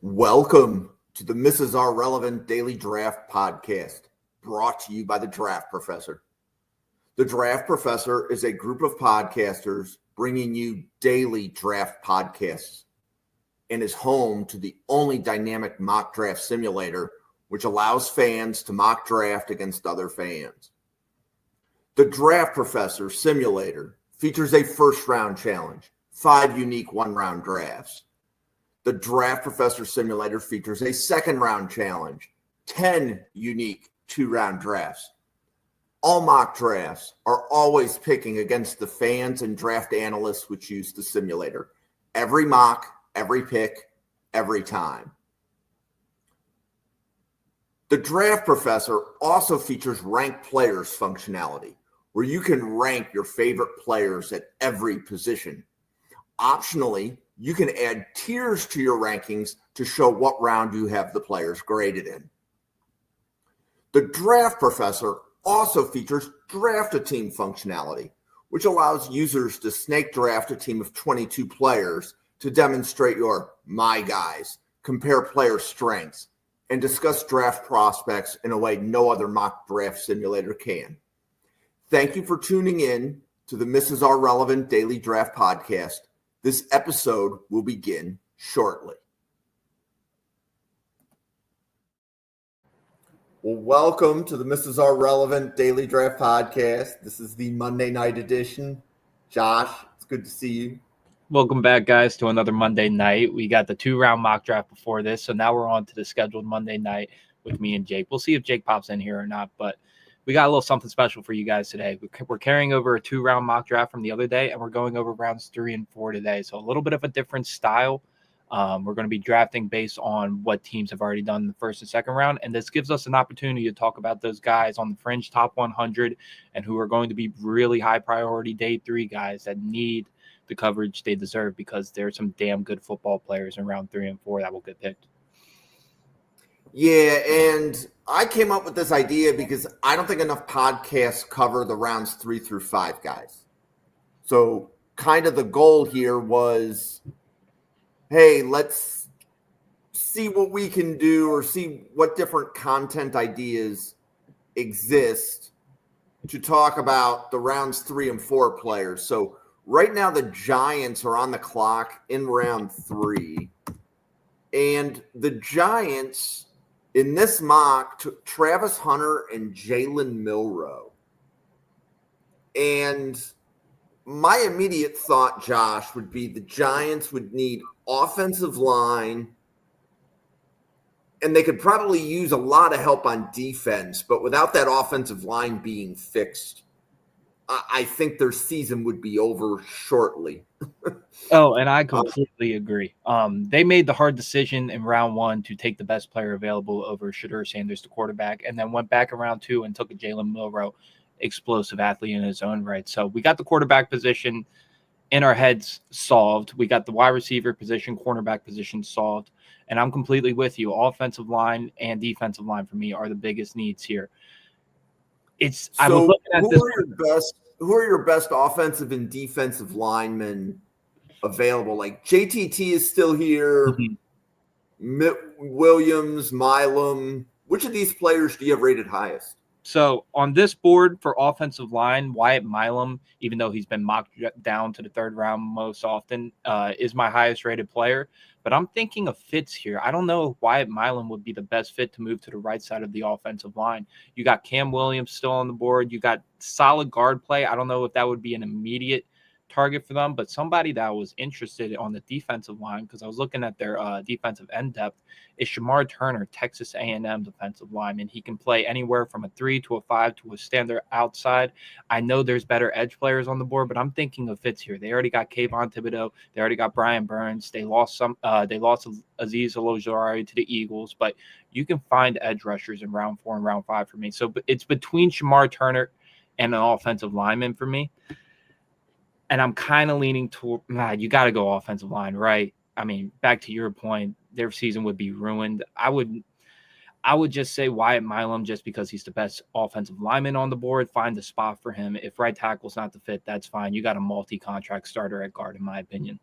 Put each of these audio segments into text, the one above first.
Welcome to the Mrs. R Relevant Daily Draft Podcast, brought to you by The Draft Professor. The Draft Professor is a group of podcasters bringing you daily draft podcasts and is home to the only dynamic mock draft simulator which allows fans to mock draft against other fans. The Draft Professor Simulator features a first-round challenge, 5 unique one-round drafts. The Draft Professor Simulator features a second-round challenge, 10 unique 2-round drafts. All mock drafts are always picking against the fans and draft analysts which use the simulator. Every mock, every pick, every time. The Draft Professor also features ranked players functionality, where you can rank your favorite players at every position. Optionally, you can add tiers to your rankings to show what round you have the players graded in. The Draft Professor also features Draft a Team functionality, which allows users to snake draft a team of 22 players to demonstrate your my guys, compare player strengths, and discuss draft prospects in a way no other mock draft simulator can. Thank you for tuning in to the Mrs. R Relevant Daily Draft Podcast. This episode will begin shortly. Well, welcome to the Mrs. R Relevant Daily Draft Podcast. This is the Monday night edition. Josh, it's good to see you. Welcome back, guys, to another Monday night. We got the 2-round mock draft before this, so now we're on to the scheduled Monday night with me and Jake. We'll see if Jake pops in here or not, but we got a little something special for you guys today. We're carrying over a 2-round mock draft from the other day, and we're going over rounds 3 and 4 today. So a little bit of a different style. We're going to be drafting based on what teams have already done in the first and second round, and this gives us an opportunity to talk about those guys on the fringe top 100 and who are going to be really high priority day 3 guys that need the coverage they deserve because there's some damn good football players in round 3 and 4 that will get picked. Yeah, and I came up with this idea because I don't think enough podcasts cover the rounds 3 through 5 guys. So kind of the goal here was, hey, let's see what we can do or see what different content ideas exist to talk about the rounds 3 and 4 players. So right now the Giants are on the clock in round 3. And the Giants in this mock took Travis Hunter and Jalen Milroe. And my immediate thought, Josh, would be the Giants would need offensive line, and they could probably use a lot of help on defense, but without that offensive line being fixed, I think their season would be over shortly. Oh, and I completely agree. They made the hard decision in round 1 to take the best player available over Shedeur Sanders, the quarterback, and then went back in round 2 and took a Jalen Milroe, explosive athlete in his own right. So we got the quarterback position in our heads solved. We got the wide receiver position, cornerback position solved, and I'm completely with you. Offensive line and defensive line for me are the biggest needs here. I was looking at this. Who are your best offensive and defensive linemen available? Like JTT is still here. Mm-hmm. Williams, Milam. Which of these players do you have rated highest? So on this board for offensive line, Wyatt Milam, even though he's been mocked down to the 3rd round most often, is my highest rated player. But I'm thinking of fits here. I don't know if Wyatt Milam would be the best fit to move to the right side of the offensive line. You got Cam Williams still on the board. You got solid guard play. I don't know if that would be an immediate target for them, but somebody that was interested on the defensive line, because I was looking at their defensive end depth, is Shamar Turner, Texas A&M defensive lineman. He can play anywhere from a 3 to a 5 to a standard outside. I know there's better edge players on the board, but I'm thinking of fits here. They already got Kayvon Thibodeau. They already got Brian Burns. They lost Azeez Ojulari to the Eagles, but you can find edge rushers in round 4 and round 5 for me. So it's between Shamar Turner and an offensive lineman for me. And I'm kind of leaning toward, you got to go offensive line, right? I mean, back to your point, their season would be ruined. I would just say Wyatt Milam just because he's the best offensive lineman on the board. Find the spot for him. If right tackle's not the fit, that's fine. You got a multi-contract starter at guard, in my opinion.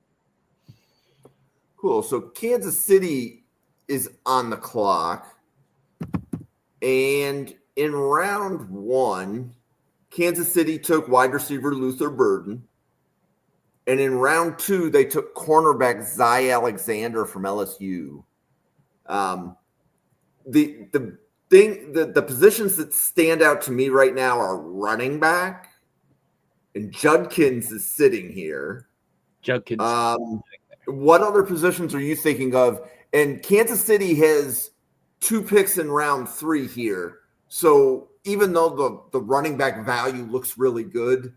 Cool. So Kansas City is on the clock. And in round one, Kansas City took wide receiver Luther Burden. And in round two, they took cornerback Zy Alexander from LSU. The positions that stand out to me right now are running back, and Judkins is sitting here. Judkins. What other positions are you thinking of? And Kansas City has 2 picks in round 3 here. So even though the running back value looks really good,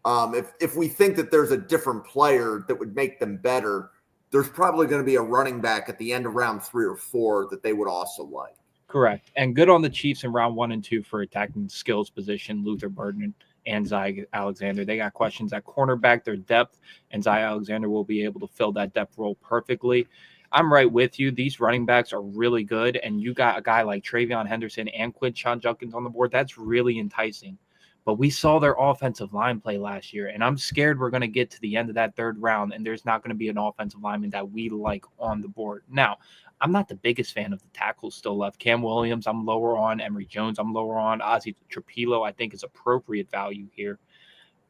if we think that there's a different player that would make them better, there's probably going to be a running back at the end of round 3 or 4 that they would also like. Correct. And good on the Chiefs in round 1 and 2 for attacking skills position, Luther Burden and Zy Alexander. They got questions at cornerback, their depth, and Zy Alexander will be able to fill that depth role perfectly. I'm right with you. These running backs are really good, and you got a guy like TreVeyon Henderson and Quinshon Judkins on the board. That's really enticing. But we saw their offensive line play last year, and I'm scared we're going to get to the end of that third round, and there's not going to be an offensive lineman that we like on the board. Now, I'm not the biggest fan of the tackles still left. Cam Williams, I'm lower on. Emory Jones, I'm lower on. Ozzie Trapilo, I think is appropriate value here.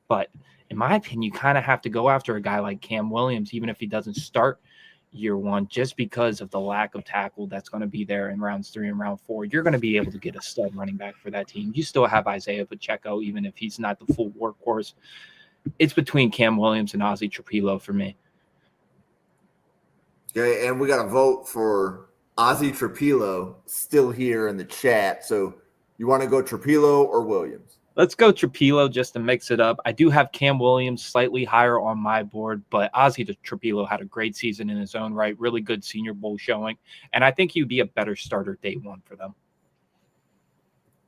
But in my opinion, you kind of have to go after a guy like Cam Williams, even if he doesn't start year one, just because of the lack of tackle that's going to be there in rounds 3 and round 4. You're going to be able to get a stud running back for that team. You still have Isaiah Pacheco, even if he's not the full workhorse. It's between Cam Williams and Ozzie Trapilo for me. Okay, and we got to vote for Ozzie Trapilo still here in the chat. So you want to go Trapilo or Williams? Let's go Trapilo just to mix it up. I do have Cam Williams slightly higher on my board, but Ozzie Trapilo had a great season in his own right, really good Senior Bowl showing, and I think he'd be a better starter day 1 for them.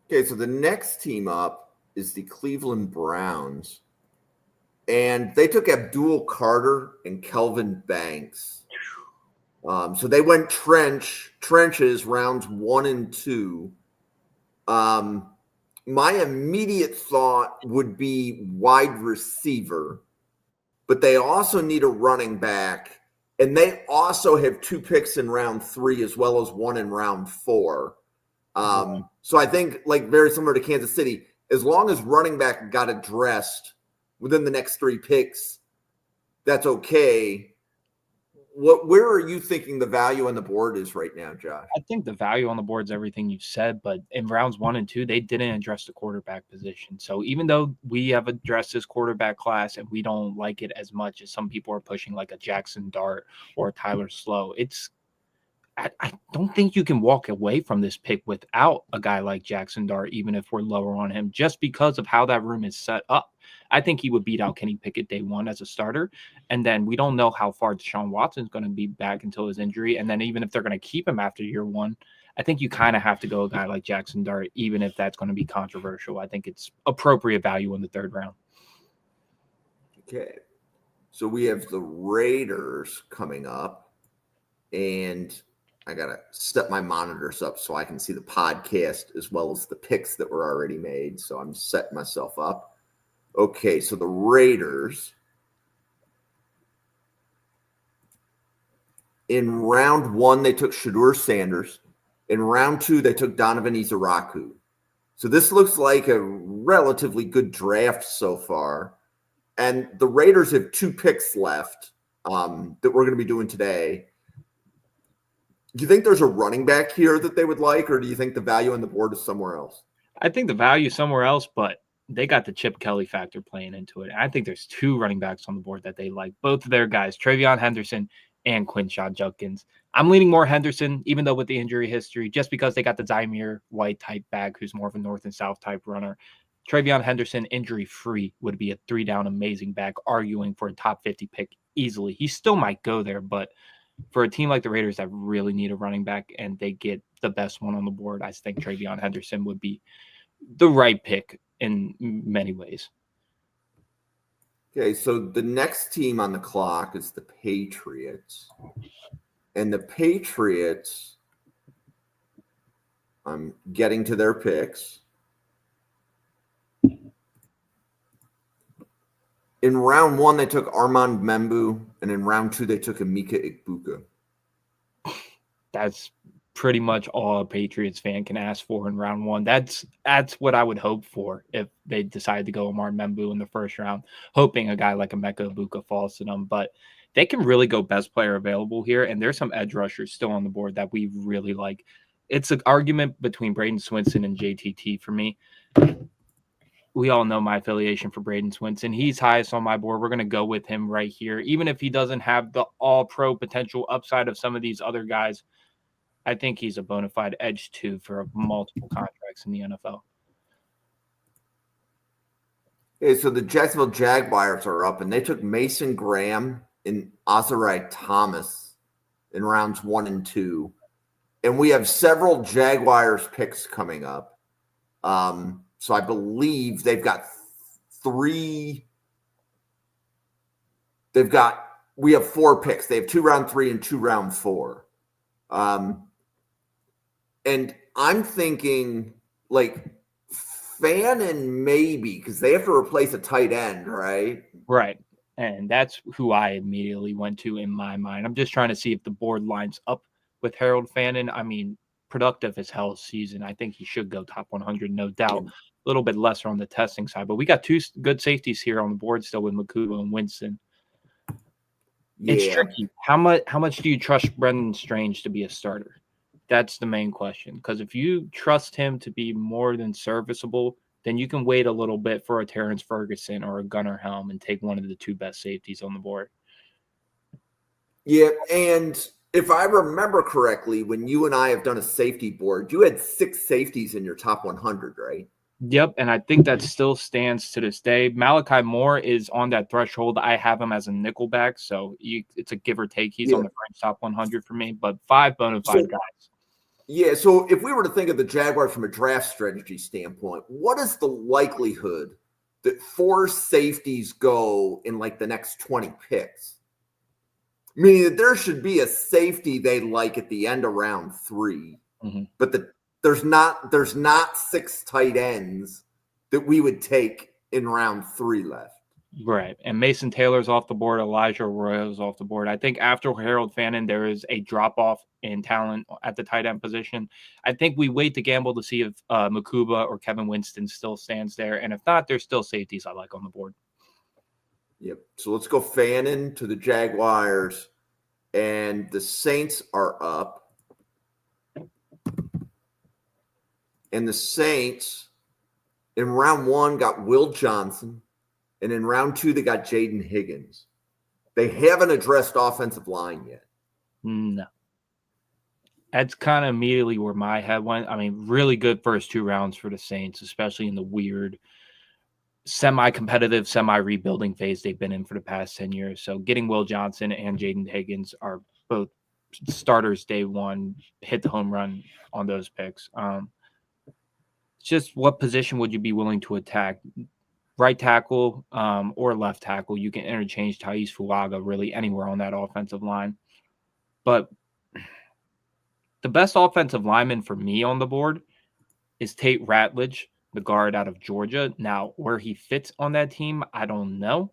Okay, so the next team up is the Cleveland Browns, and they took Abdul Carter and Kelvin Banks. So they went trenches rounds 1 and 2. My immediate thought would be wide receiver, but they also need a running back, and they also have 2 picks in round 3 as well as 1 in round 4. So I think, like, very similar to Kansas City, as long as running back got addressed within the next 3 picks, that's okay. Where are you thinking the value on the board is right now, Josh? I think the value on the board is everything you've said, but in rounds 1 and 2, they didn't address the quarterback position. So even though we have addressed this quarterback class and we don't like it as much as some people are pushing, like a Jackson Dart or a Tyler Slow, I don't think you can walk away from this pick without a guy like Jackson Dart, even if we're lower on him, just because of how that room is set up. I think he would beat out Kenny Pickett day 1 as a starter. And then we don't know how far Deshaun Watson's going to be back until his injury. And then even if they're going to keep him after year 1, I think you kind of have to go a guy like Jackson Dart, even if that's going to be controversial. I think it's appropriate value in the 3rd round. Okay. So we have the Raiders coming up, and I got to set my monitors up so I can see the podcast as well as the picks that were already made. So I'm setting myself up. Okay, so the Raiders, in round 1, they took Shedeur Sanders. In round 2, they took Donovan Izaraku. So this looks like a relatively good draft so far. And the Raiders have 2 picks left that we're going to be doing today. Do you think there's a running back here that they would like, or do you think the value on the board is somewhere else? I think the value is somewhere else, but they got the Chip Kelly factor playing into it. I think there's 2 running backs on the board that they like. Both of their guys, TreVeyon Henderson and Quinshon Judkins. I'm leaning more Henderson, even though with the injury history, just because they got the Zamir White type back, who's more of a north and south type runner. TreVeyon Henderson, injury-free, would be a 3-down amazing back, arguing for a top 50 pick easily. He still might go there, but for a team like the Raiders that really need a running back and they get the best one on the board, I think TreVeyon Henderson would be the right pick in many ways. Okay, so the next team on the clock is the Patriots. And the Patriots, I'm getting to their picks. In round 1, they took Armand Membu, and in round 2, they took Emeka Egbuka. That's pretty much all a Patriots fan can ask for in round one. That's what I would hope for if they decide to go Amar Membu in the first round, hoping a guy like Emeka Ibuka falls to them. But they can really go best player available here, and there's some edge rushers still on the board that we really like. It's an argument between Braden Swinson and JTT for me. We all know my affiliation for Braden Swinson. He's highest on my board. We're going to go with him right here. Even if he doesn't have the all-pro potential upside of some of these other guys, I think he's a bona fide edge too for multiple contracts in the NFL. Okay, so the Jacksonville Jaguars are up, and they took Mason Graham and Azarai Thomas in rounds 1 and 2. And we have several Jaguars picks coming up. So I believe they've got 3. We have 4 picks. They have 2 round 3 and 2 round 4. And I'm thinking like Fannin maybe, because they have to replace a tight end, right? Right. And that's who I immediately went to in my mind. I'm just trying to see if the board lines up with Harold Fannin. I mean, productive as hell season. I think he should go top 100, no doubt. A little bit lesser on the testing side, but we got 2 good safeties here on the board still with Mukuba and Winston. Yeah. It's tricky. How much do you trust Brendan Strange to be a starter? That's the main question. Because if you trust him to be more than serviceable, then you can wait a little bit for a Terrence Ferguson or a Gunnar Helm and take one of the 2 best safeties on the board. Yeah, and if I remember correctly, when you and I have done a safety board, you had 6 safeties in your top 100, right? Yep, and I think that still stands to this day. Malachi Moore is on that threshold. I have him as a nickelback, so it's a give or take. He's on the French top 100 for me, but 5 bona fide guys. Yeah, so if we were to think of the Jaguars from a draft strategy standpoint, what is the likelihood that 4 safeties go in like the next 20 picks? Meaning that there should be a safety they like at the end of round 3, but there's not 6 tight ends that we would take in round 3 left. Right. And Mason Taylor's off the board. Elijah Arroyo's off the board. I think after Harold Fannin, there is a drop-off in talent at the tight end position. I think we wait to gamble to see if Mukuba or Kevin Winston still stands there. And if not, there's still safeties I like on the board. Yep. So let's go Fannin to the Jaguars. And the Saints are up. And the Saints, in round 1, got Will Johnson. And in round 2, they got Jaden Higgins. They haven't addressed offensive line yet. No. That's kind of immediately where my head went. I mean, really good first 2 rounds for the Saints, especially in the weird semi-competitive, semi-rebuilding phase they've been in for the past 10 years. So getting Will Johnson and Jaden Higgins are both starters day 1, hit the home run on those picks. It's just what position would you be willing to attack? Right tackle or left tackle. You can interchange Thais Fuaga really anywhere on that offensive line. But the best offensive lineman for me on the board is Tate Ratledge, the guard out of Georgia. Now, where he fits on that team, I don't know.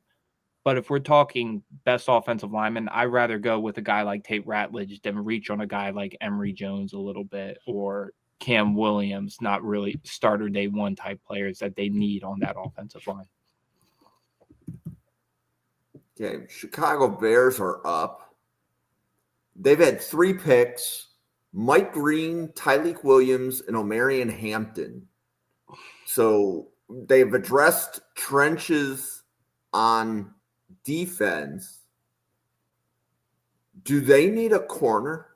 But if we're talking best offensive lineman, I'd rather go with a guy like Tate Ratledge than reach on a guy like Emory Jones a little bit or Cam Williams, not really starter day 1 type players that they need on that offensive line. Okay, Chicago Bears are up. They've had 3 picks, Mike Green, Tyleek Williams, and Omarion Hampton. So they've addressed trenches on defense. Do they need a corner?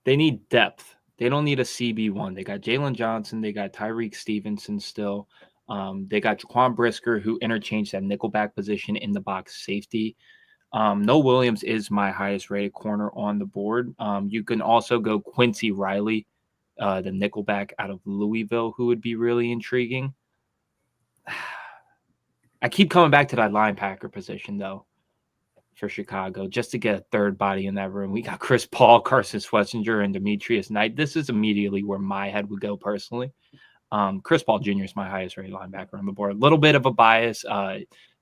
They need depth. They don't need a CB1. They got Jalen Johnson. They got Tyreek Stevenson still. They got Jaquan Brisker, who interchanged that nickelback position in the box safety. Noah Williams is my highest rated corner on the board. You can also go Quincy Riley, the nickelback out of Louisville, who would be really intriguing. I keep coming back to that linebacker position, though, for Chicago, just to get a third body in that room. We got Chris Paul, Carson Schlesinger, and Demetrius Knight. This is immediately where my head would go personally. Chris Paul Jr. is my highest rated linebacker on the board. A little bit of a bias.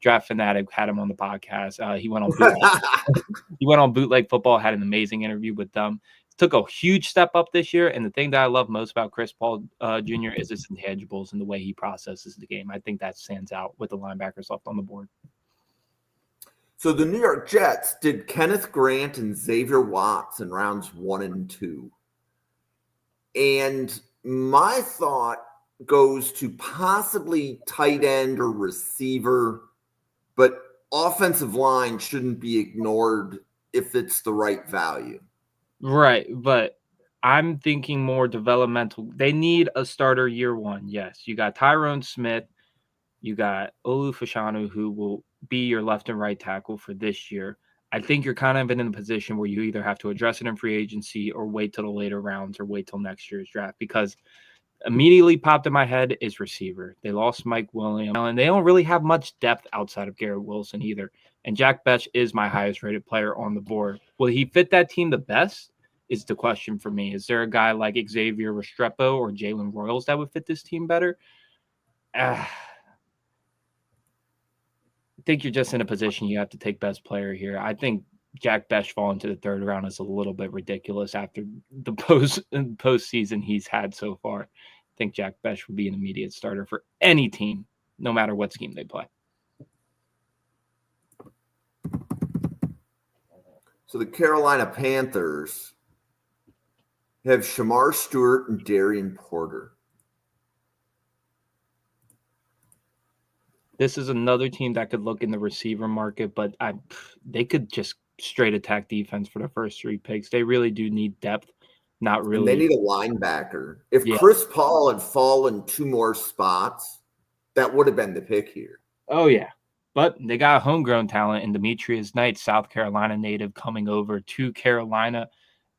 Draft Fanatic had him on the podcast. He went on Bootleg Football, had an amazing interview with them. took a huge step up this year. And the thing that I love most about Chris Paul Jr. is his intangibles and the way he processes the game. I think that stands out with the linebackers left on the board. So the New York Jets did Kenneth Grant and Xavier Watts in rounds 1 and 2. And my thought goes to possibly tight end or receiver, but offensive line shouldn't be ignored if it's the right value. Right, but I'm thinking more developmental. They need a starter year one. Yes, you got Tyrone Smith, you got Olu Fashanu, who will be your left and right tackle for this year. I think you're kind of in a position where you either have to address it in free agency or wait till the later rounds or wait till next year's draft, because immediately popped in my head is receiver. They lost Mike Williams, and they don't really have much depth outside of Garrett Wilson either. And Jack Bech is my highest rated player on the board. Will he fit that team the best is the question for me. Is there a guy like Xavier Restrepo or Jalen Royals that would fit this team better? I think you're just in a position you have to take best player here. I think Jack Bech falling to the third round is a little bit ridiculous after the postseason he's had so far. I think Jack Bech would be an immediate starter for any team, no matter what scheme they play. So the Carolina Panthers have Shamar Stewart and Darian Porter. This is another team that could look in the receiver market, but they could just straight attack defense for the first 3 picks. They really do need depth, not really. And they need a linebacker. If Chris Paul had fallen 2 more spots, that would have been the pick here. Oh, yeah. But they got a homegrown talent in Demetrius Knight, South Carolina native, coming over to Carolina.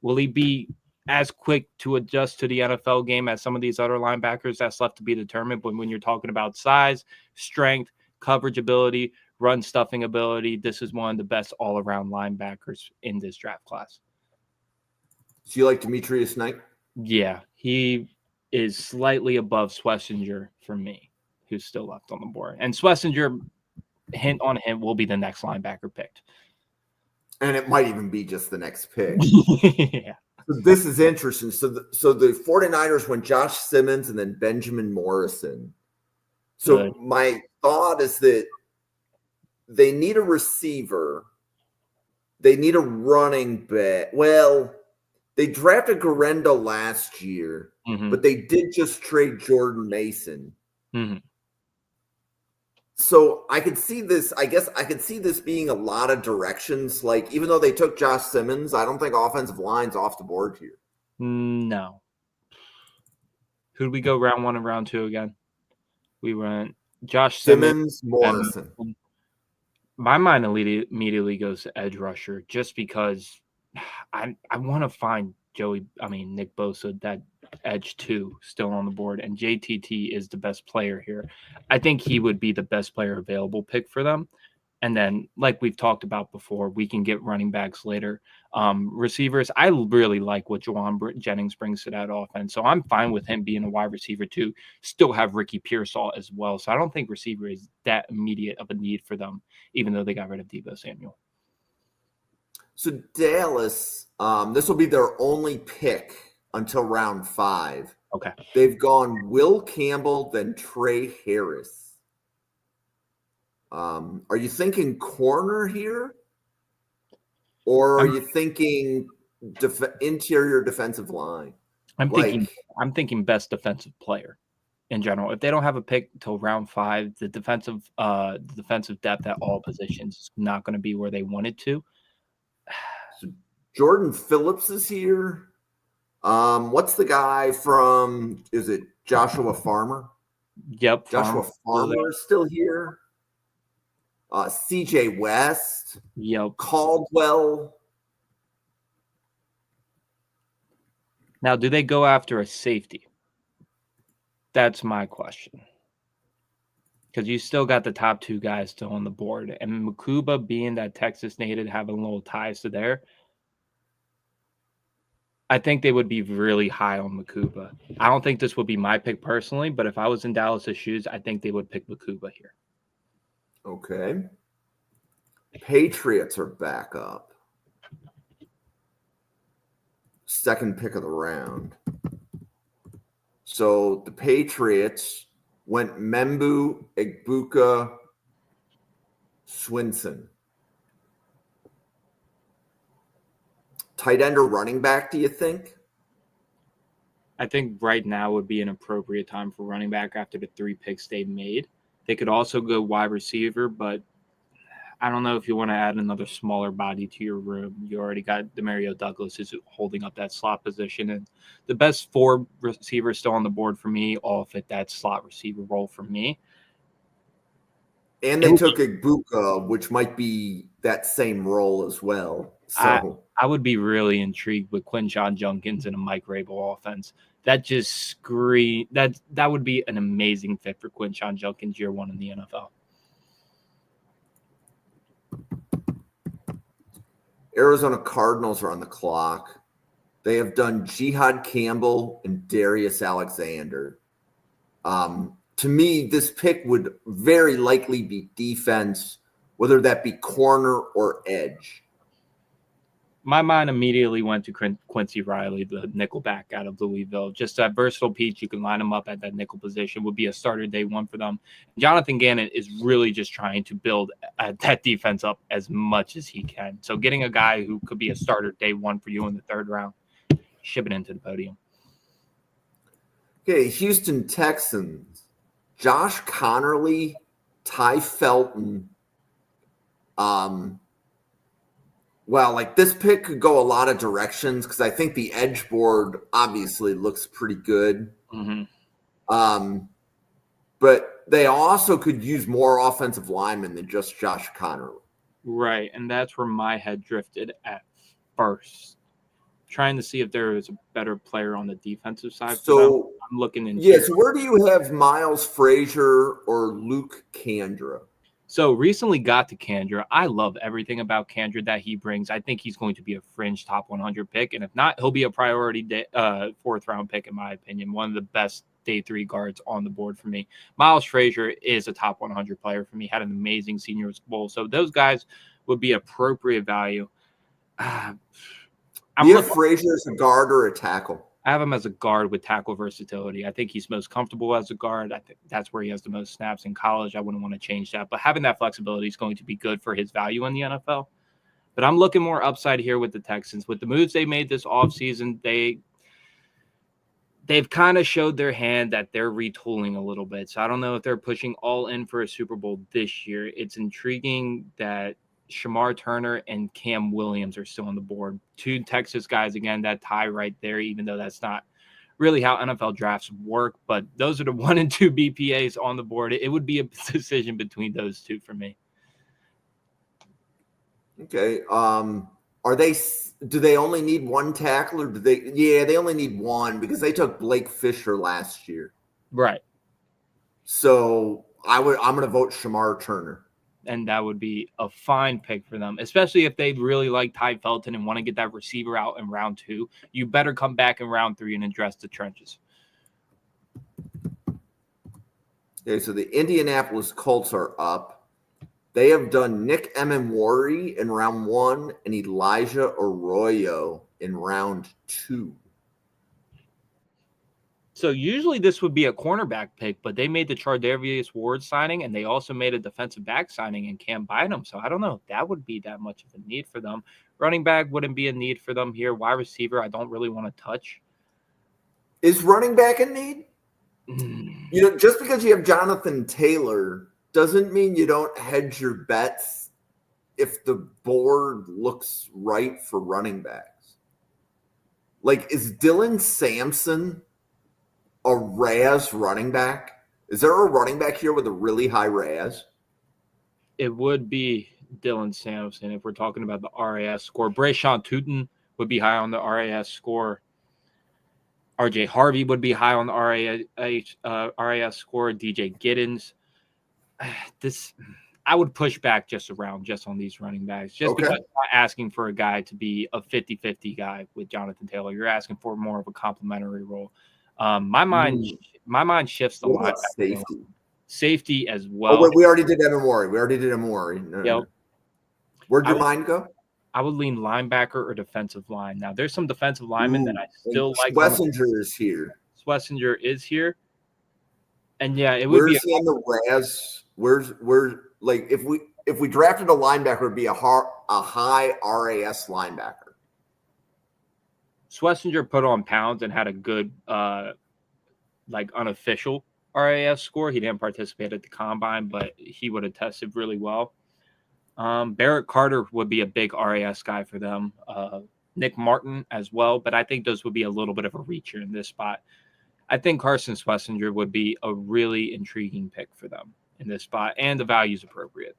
Will he be as quick to adjust to the NFL game as some of these other linebackers? That's left to be determined. But when you're talking about size, strength, coverage ability, run stuffing ability, this is one of the best all-around linebackers in this draft class. So you like Demetrius Knight? Yeah, he is slightly above Schlesinger for me, who's still left on the board. And Schlesinger, hint on him, will be the next linebacker picked. And it might even be just the next pick. Yeah. So this is interesting. So the 49ers went Josh Simmons and then Benjamin Morrison. So my thought is that they need a receiver. They need a running back. Well, they drafted Garenda last year, but they did just trade Jordan Mason. Mm-hmm. So I could see this. I guess I could see this being a lot of directions. Like, even though they took Josh Simmons, I don't think offensive line's off the board here. No. Who did we go round 1 and round 2 again? We went Josh Simmons, Morrison. My mind immediately goes to edge rusher, just because I want to find Nick Bosa, that edge 2 still on the board, and JTT is the best player here. I think he would be the best player available pick for them. And then, like we've talked about before, we can get running backs later. Receivers, I really like what Juwan Jennings brings to that offense. So I'm fine with him being a wide receiver too. Still have Ricky Pearsall as well. So I don't think receiver is that immediate of a need for them, even though they got rid of Deebo Samuel. So Dallas, this will be their only pick until round 5. Okay. They've gone Will Campbell, then Trey Harris. Are you thinking corner here? Or are you thinking interior defensive line? I'm thinking best defensive player in general. If they don't have a pick till round 5, the defensive depth at all positions is not going to be where they wanted to. So Jordan Phillips is here. What's the guy from? Is it Joshua Farmer? Yep, Joshua Farmer is still here. CJ West. Yep. Caldwell. Now, do they go after a safety? That's my question. Because you still got the top 2 guys still on the board. And Mukuba, being that Texas native, having little ties to there, I think they would be really high on Mukuba. I don't think this would be my pick personally, but if I was in Dallas' shoes, I think they would pick Mukuba here. Okay. Patriots are back up. second pick of the round. So the Patriots went Membu, Egbuka, Swinson. Tight end or running back, do you think? I think right now would be an appropriate time for running back after the 3 picks they made. They could also go wide receiver, but I don't know if you want to add another smaller body to your room. You already got Demario Douglas is holding up that slot position, and the best 4 receivers still on the board for me all fit that slot receiver role for me. And they took Egbuka, which might be that same role as well. So I would be really intrigued with Quinshon Judkins and a Mike Rabel offense. That just scream that would be an amazing fit for Quinshon Judkins year 1 in the NFL. Arizona Cardinals are on the clock. They have done Jihad Campbell and Darius Alexander. To me, this pick would very likely be defense, whether that be corner or edge. My mind immediately went to Quincy Riley, the nickelback out of Louisville. Just that versatile piece. You can line him up at that nickel position, would be a starter day 1 for them. Jonathan Gannon is really just trying to build that defense up as much as he can. So getting a guy who could be a starter day 1 for you in the 3rd round, ship it into the podium. Okay, Houston Texans. Josh Connerly, Ty Felton. Well, like this pick could go a lot of directions because I think the edge board obviously looks pretty good. Mm-hmm. But they also could use more offensive linemen than just Josh Connerly. Right, and that's where my head drifted at first. Trying to see if there is a better player on the defensive side. So I'm looking into. Yeah, so where do you have Miles Frazier or Luke Kandra? So recently got to Kandra. I love everything about Kandra that he brings. I think he's going to be a fringe top 100 pick. And if not, he'll be a priority 4th round pick, in my opinion. One of the best day 3 guards on the board for me. Miles Frazier is a top 100 player for me. Had an amazing Senior Bowl. So those guys would be appropriate value. You have Frazier as a guard or a tackle? I have him as a guard with tackle versatility. I think he's most comfortable as a guard. I think that's where he has the most snaps in college. I wouldn't want to change that. But having that flexibility is going to be good for his value in the NFL. But I'm looking more upside here with the Texans. With the moves they made this offseason, they've kind of showed their hand that they're retooling a little bit. So I don't know if they're pushing all in for a Super Bowl this year. It's intriguing that Shamar Turner and Cam Williams are still on the board. 2 Texas guys, again, that tie right there, even though that's not really how NFL drafts work. But those are the 1 and 2 BPAs on the board. It would be a decision between those 2 for me. Okay. Do they only need 1 tackle or do they? Yeah, they only need 1 because they took Blake Fisher last year. Right. So I'm going to vote Shamar Turner. And that would be a fine pick for them, especially if they really like Ty Felton and want to get that receiver out in round 2. You better come back in round 3 and address the trenches. Okay, so the Indianapolis Colts are up. They have done Nick Emmanwori in round 1 and Elijah Arroyo in round 2. So usually this would be a cornerback pick, but they made the Charvarius Ward signing, and they also made a defensive back signing in Cam Bynum. So I don't know if that would be that much of a need for them. Running back wouldn't be a need for them here. Wide receiver, I don't really want to touch. Is running back a need? Just because you have Jonathan Taylor doesn't mean you don't hedge your bets if the board looks right for running backs. Like, is Dylan Sampson a RAS running back? Is there a running back here with a really high RAS? It would be Dylan Sampson if we're talking about the RAS score. Brayshawn Tootin would be high on the RAS score. RJ Harvey would be high on the RAS score. DJ Giddens. I would push back just on these running backs. Because you're not asking for a guy to be a 50-50 guy with Jonathan Taylor. You're asking for more of a complementary role. My mind shifts a lot. Safety as well. Oh, wait, we already did Emmanwori. No. Yep. Where'd your mind go? I would lean linebacker or defensive line. Now, there's some defensive linemen that I and still like. Schlesinger is here. Schlesinger is here. And yeah, it would Where's be he on the Raz? Where's like if we drafted a linebacker, it'd be a high RAS linebacker. Schlesinger put on pounds and had a good unofficial RAS score. He didn't participate at the combine, but he would have tested really well. Barrett Carter would be a big RAS guy for them. Nick Martin as well, but I think those would be a little bit of a reacher in this spot. I think Carson Schlesinger would be a really intriguing pick for them in this spot, and the value is appropriate.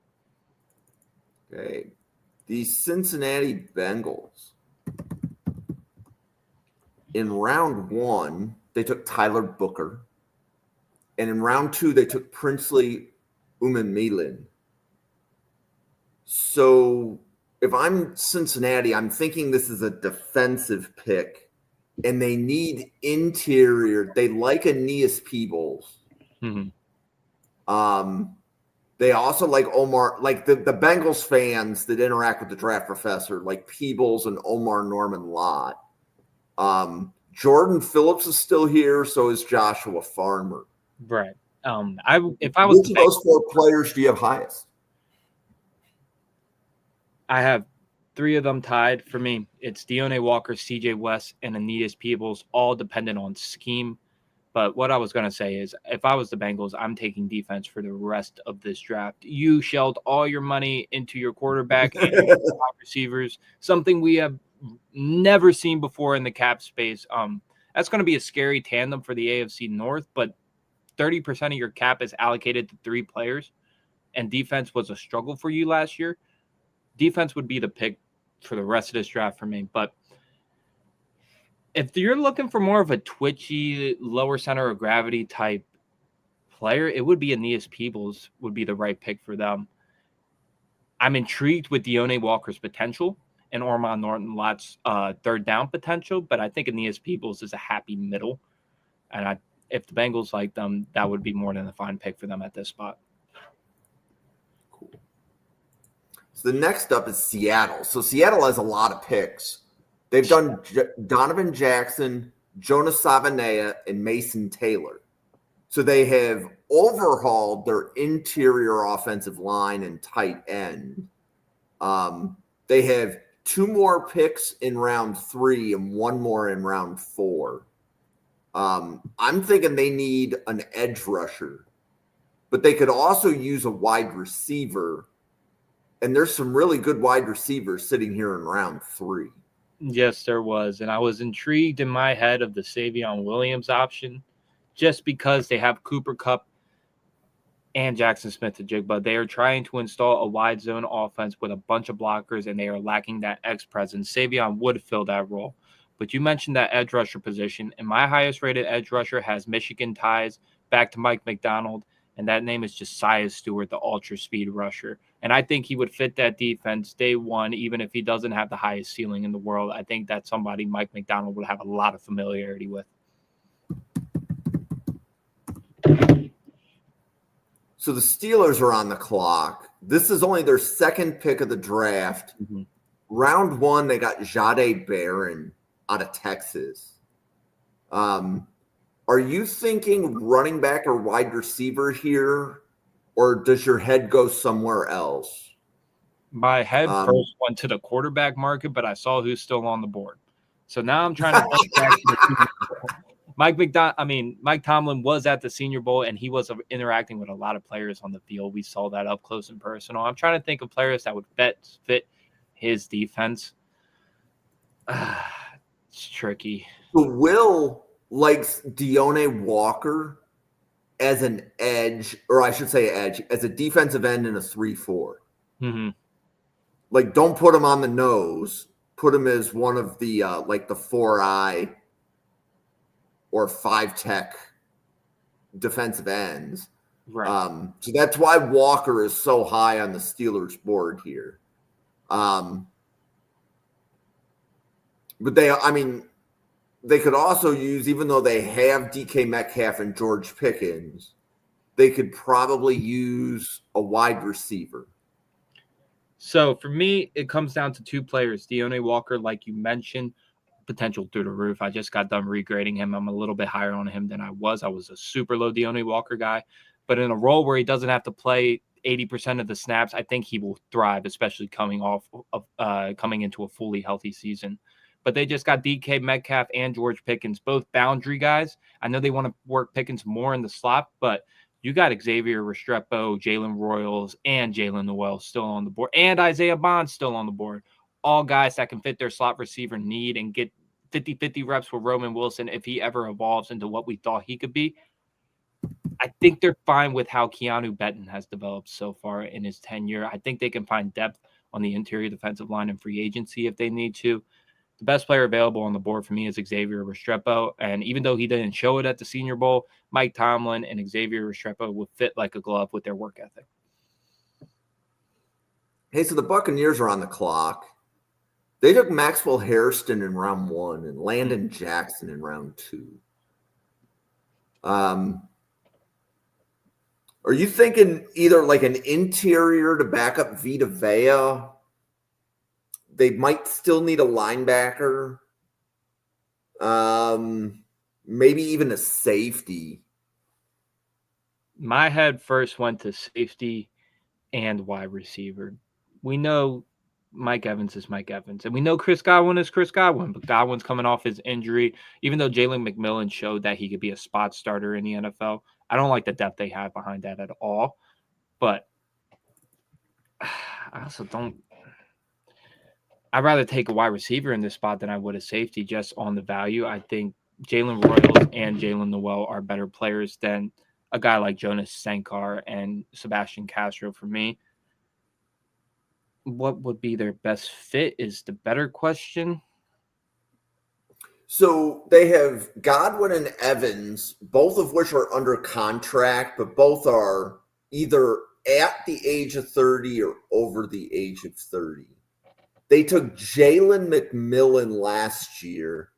Okay. The Cincinnati Bengals. In round 1, they took Tyler Booker. And in round 2, they took Princely Umanmielen. So if I'm Cincinnati, I'm thinking this is a defensive pick. And they need interior. They like Aeneas Peebles. Mm-hmm. They also like Omar, like the Bengals fans that interact with the draft professor, like Peebles and Omar Norman Lott. Jordan Phillips is still here, so is Joshua Farmer. Right. If I was which of those 4 players do you have highest? I have 3 of them tied for me. It's Deontay Walker, CJ West, and Aeneas Peebles, all dependent on scheme. But what I was going to say is if I was the Bengals, I'm taking defense for the rest of this draft. You shelled all your money into your quarterback and your wide receivers, something we have never seen before in the cap space. That's going to be a scary tandem for the AFC North, but 30% of your cap is allocated to 3 players, and defense was a struggle for you last year. Defense would be the pick for the rest of this draft for me. But if you're looking for more of a twitchy, lower center of gravity type player, it would be Aeneas Peebles would be the right pick for them. I'm intrigued with Deontay Walker's potential and Ormond Norton Lott's third down potential, but I think Aeneas Peebles is a happy middle. And if the Bengals like them, that would be more than a fine pick for them at this spot. Cool. So the next up is Seattle. So Seattle has a lot of picks. They've done Donovan Jackson, Jonas Savanea, and Mason Taylor. So they have overhauled their interior offensive line and tight end. They have 2 more picks in round 3 and 1 more in round 4. I'm thinking they need an edge rusher, but they could also use a wide receiver. And there's some really good wide receivers sitting here in round 3. Yes, there was. And I was intrigued in my head of the Savion Williams option just because they have Cooper Kupp and Jackson Smith-Njigba. They are trying to install a wide zone offense with a bunch of blockers, and they are lacking that X presence. Savion would fill that role. But you mentioned that edge rusher position, and my highest-rated edge rusher has Michigan ties back to Mike McDonald, and that name is Josiah Stewart, the ultra-speed rusher. And I think he would fit that defense day one, even if he doesn't have the highest ceiling in the world. I think that's somebody Mike McDonald would have a lot of familiarity with. So the Steelers are on the clock. This is only their second pick of the draft. Mm-hmm. Round 1, they got Jahdae Barron out of Texas. Are you thinking running back or wide receiver here? Or does your head go somewhere else? My head first went to the quarterback market, but I saw who's still on the board. So now I'm trying to think back to the Mike Tomlin was at the Senior Bowl, and he was interacting with a lot of players on the field. We saw that up close and personal. I'm trying to think of players that would fit his defense. It's tricky. So Will likes Deontay Walker as an edge, or I should say as a defensive end in a 3-4. Mm-hmm. Like, don't put him on the nose. Put him as one of the, the 4-eye or 5-tech defensive ends. Right. So that's why Walker is so high on the Steelers board here. But they could also use, even though they have DK Metcalf and George Pickens, they could probably use a wide receiver. So for me, it comes down to two players. Deontay Walker, like you mentioned, potential through the roof. I just got done regrading him. I'm a little bit higher on him than I was. I was a super low Deontay Walker guy. But in a role where he doesn't have to play 80% of the snaps, I think he will thrive, especially coming into a fully healthy season. But they just got DK Metcalf and George Pickens, both boundary guys. I know they want to work Pickens more in the slot, but you got Xavier Restrepo, Jalen Royals, and Jalen Noel still on the board, and Isaiah Bond still on the board. All guys that can fit their slot receiver need and get 50-50 reps with Roman Wilson if he ever evolves into what we thought he could be. I think they're fine with how Keanu Benton has developed so far in his tenure. I think they can find depth on the interior defensive line and free agency if they need to. The best player available on the board for me is Xavier Restrepo. And even though he didn't show it at the Senior Bowl, Mike Tomlin and Xavier Restrepo will fit like a glove with their work ethic. Hey, so the Buccaneers are on the clock. They took Maxwell Hairston in round 1 and Landon Jackson in round 2. Are you thinking either like an interior to back up Vita Vea? They might still need a linebacker. Maybe even a safety. My head first went to safety and wide receiver. We know Mike Evans is Mike Evans, and we know Chris Godwin is Chris Godwin, but Godwin's coming off his injury. Even though Jalen McMillan showed that he could be a spot starter in the NFL, I don't like the depth they have behind that at all. But I also don't. I'd rather take a wide receiver in this spot than I would a safety just on the value. I think Jalen Royals and Jalen Noel are better players than a guy like Jonas Sankar and Sebastian Castro for me. What would be their best fit is the better question. So they have Godwin and Evans, both of which are under contract, but both are either at the age of 30 or over the age of 30. They took Jalen McMillan last year,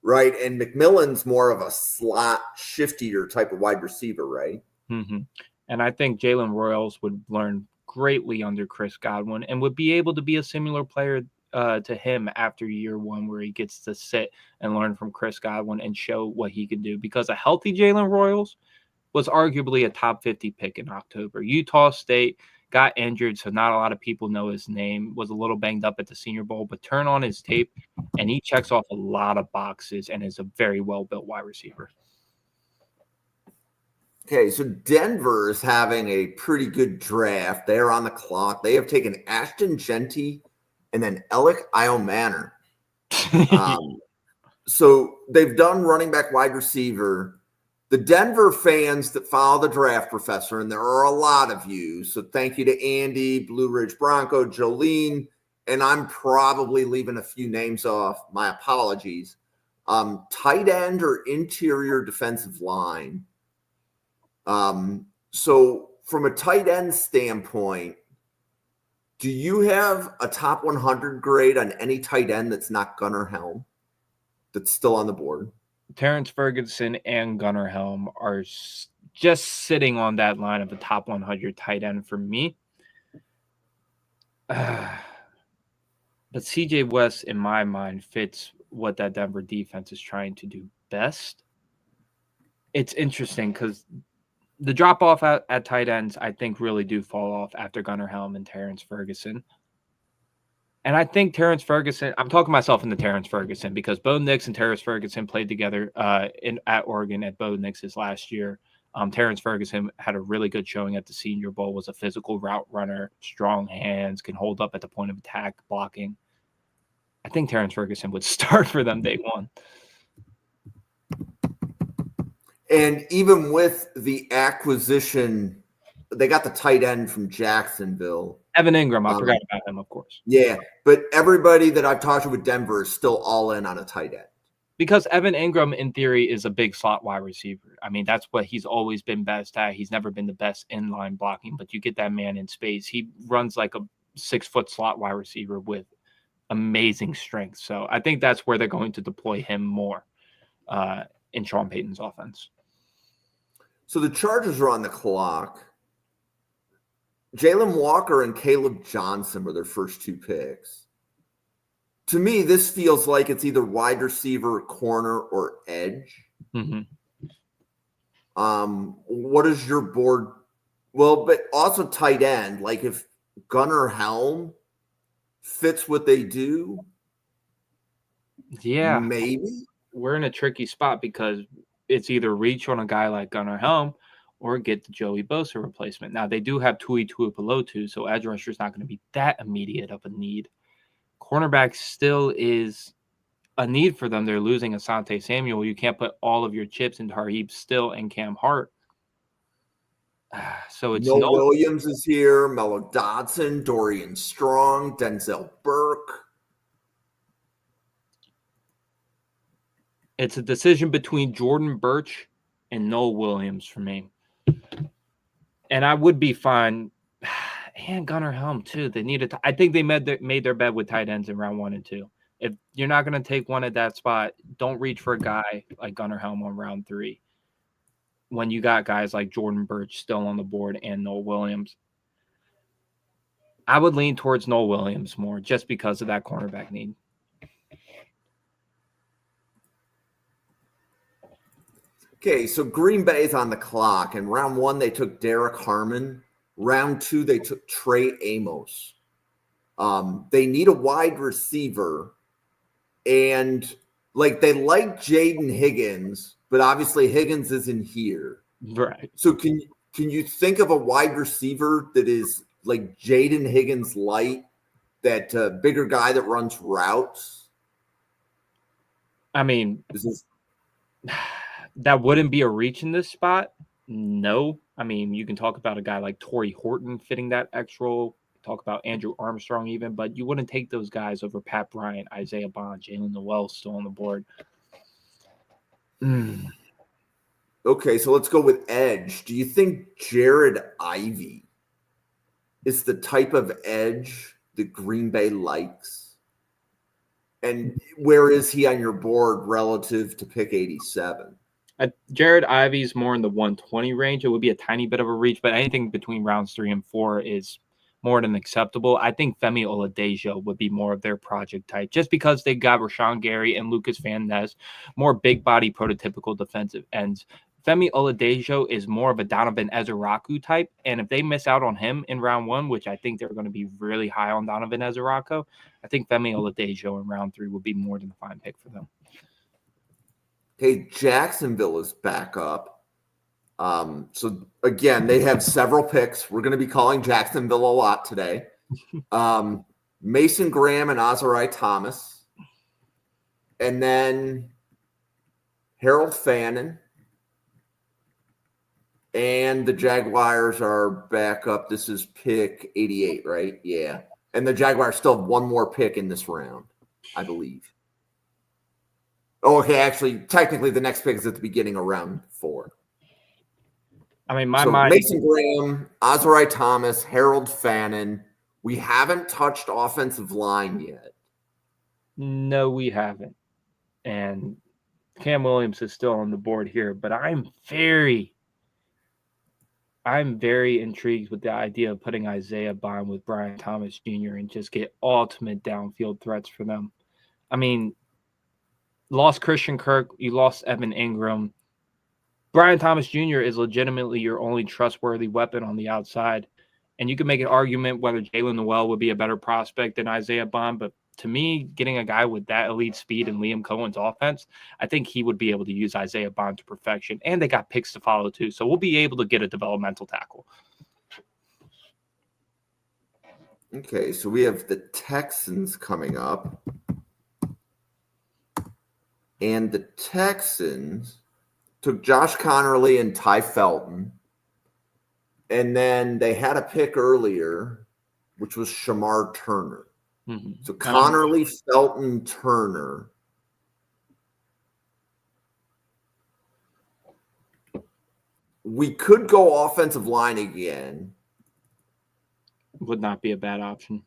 right? And McMillan's more of a slot shiftier type of wide receiver, right? Mm-hmm. And I think Jalen Royals would learn greatly under Chris Godwin and would be able to be a similar player to him after year 1, where he gets to sit and learn from Chris Godwin and show what he can do. Because a healthy Jalen Royals was arguably a top 50 pick in October. Utah State got injured, so not a lot of people know his name, was a little banged up at the Senior Bowl, but turn on his tape, and he checks off a lot of boxes and is a very well-built wide receiver. Okay, so Denver is having a pretty good draft. They are on the clock. They have taken Ashton Genty and then Alec Iomanner. So they've done running back, wide receiver. The Denver fans that follow the Draft Professor, and there are a lot of you, so thank you to Andy, Blue Ridge Bronco, Jolene, and I'm probably leaving a few names off. My apologies. Tight end or interior defensive line. So from a tight end standpoint, do you have a top 100 grade on any tight end that's not Gunnar Helm that's still on the board? Terrence Ferguson and Gunnar Helm are just sitting on that line of a top 100 tight end for me. But CJ West, in my mind, fits what that Denver defense is trying to do best. It's interesting because the drop-off at tight ends, I think, really do fall off after Gunnar Helm and Terrence Ferguson. And I think Terrence Ferguson, I'm talking myself into Terrence Ferguson because Bo Nix and Terrence Ferguson played together at Oregon at Bo Nix's last year. Terrence Ferguson had a really good showing at the Senior Bowl, was a physical route runner, strong hands, can hold up at the point of attack, blocking. I think Terrence Ferguson would start for them day 1. And even with the acquisition, they got the tight end from Jacksonville. Evan Ingram, I forgot about him, of course. Yeah, but everybody that I've talked to with Denver is still all in on a tight end. Because Evan Ingram, in theory, is a big slot wide receiver. I mean, that's what he's always been best at. He's never been the best in-line blocking, but you get that man in space. He runs like a 6-foot slot wide receiver with amazing strength. So I think that's where they're going to deploy him more in Sean Payton's offense. So the Chargers are on the clock. Jalen Walker and Caleb Johnson were their first 2 picks. To me, this feels like it's either wide receiver, corner, or edge. Mm-hmm. What is your board? Well, but also tight end. Like if Gunnar Helm fits what they do, Yeah, maybe. we're in a tricky spot because it's either reach on a guy like Gunnar Helm or get the Joey Bosa replacement. Now, they do have Tui Tuipulotu, so edge rusher is not going to be that immediate of a need. Cornerback still is a need for them. They're losing Asante Samuel. You can't put all of your chips into Harheeb Still and Cam Hart. So it's Noah Williams is here, Mello Dodson, Dorian Strong, Denzel Burke. It's a decision between Jordan Birch and Noah Williams for me. And I would be fine. And Gunnar Helm, too. They needed I think they made their bed with tight ends in round 1 and 2. If you're not going to take one at that spot, don't reach for a guy like Gunnar Helm on round 3 when you got guys like Jordan Birch still on the board and Noah Williams. I would lean towards Noah Williams more just because of that cornerback need. Okay, so Green Bay's on the clock. In round 1, they took Derek Harmon. Round 2, they took Trey Amos. They need a wide receiver. And like they like Jaden Higgins, but obviously Higgins isn't here. Right. So can you think of a wide receiver that is like Jaden Higgins light, that bigger guy that runs routes? I mean, that wouldn't be a reach in this spot. No. I mean, you can talk about a guy like Torrey Horton fitting that X role. Talk about Andrew Armstrong even, but you wouldn't take those guys over Pat Bryant, Isaiah Bond, Jalen Noel still on the board. Okay, so let's go with edge. Do you think Jared Ivey is the type of edge that Green Bay likes? And where is he on your board relative to pick 87? Jared Ivey's more in the 120 range. It would be a tiny bit of a reach, but anything between rounds 3 and 4 is more than acceptable. I think Femi Oladejo would be more of their project type just because they got Rashawn Gary and Lucas Van Ness, more big body prototypical defensive ends. Femi Oladejo is more of a Donovan Ezeraku type, and if they miss out on him in round 1, which I think they're going to be really high on Donovan Ezeraku, I think Femi Oladejo in round 3 would be more than a fine pick for them. Okay, Jacksonville is back up. So again, they have several picks. We're going to be calling Jacksonville a lot today. Mason Graham and Azarai Thomas. And then Harold Fannin. And the Jaguars are back up. This is pick 88, right? Yeah. And the Jaguars still have one more pick in this round, I believe. Oh, okay, actually, technically the next pick is at the beginning of round 4. I mean, my mind. Mason Graham, Azarai Thomas, Harold Fannin. We haven't touched offensive line yet. No, we haven't. And Cam Williams is still on the board here, but I'm very intrigued with the idea of putting Isaiah Bond with Brian Thomas Jr. and just get ultimate downfield threats for them. I mean, lost Christian Kirk, you lost Evan Ingram. Brian Thomas Jr. is legitimately your only trustworthy weapon on the outside. And you can make an argument whether Jalen Noel would be a better prospect than Isaiah Bond. But to me, getting a guy with that elite speed in Liam Cohen's offense, I think he would be able to use Isaiah Bond to perfection. And they got picks to follow too. So we'll be able to get a developmental tackle. Okay, so we have the Texans coming up. And the Texans took Josh Connerly and Ty Felton. And then they had a pick earlier, which was Shamar Turner. Mm-hmm. So Connerly, Felton, Turner. We could go offensive line again. Would not be a bad option.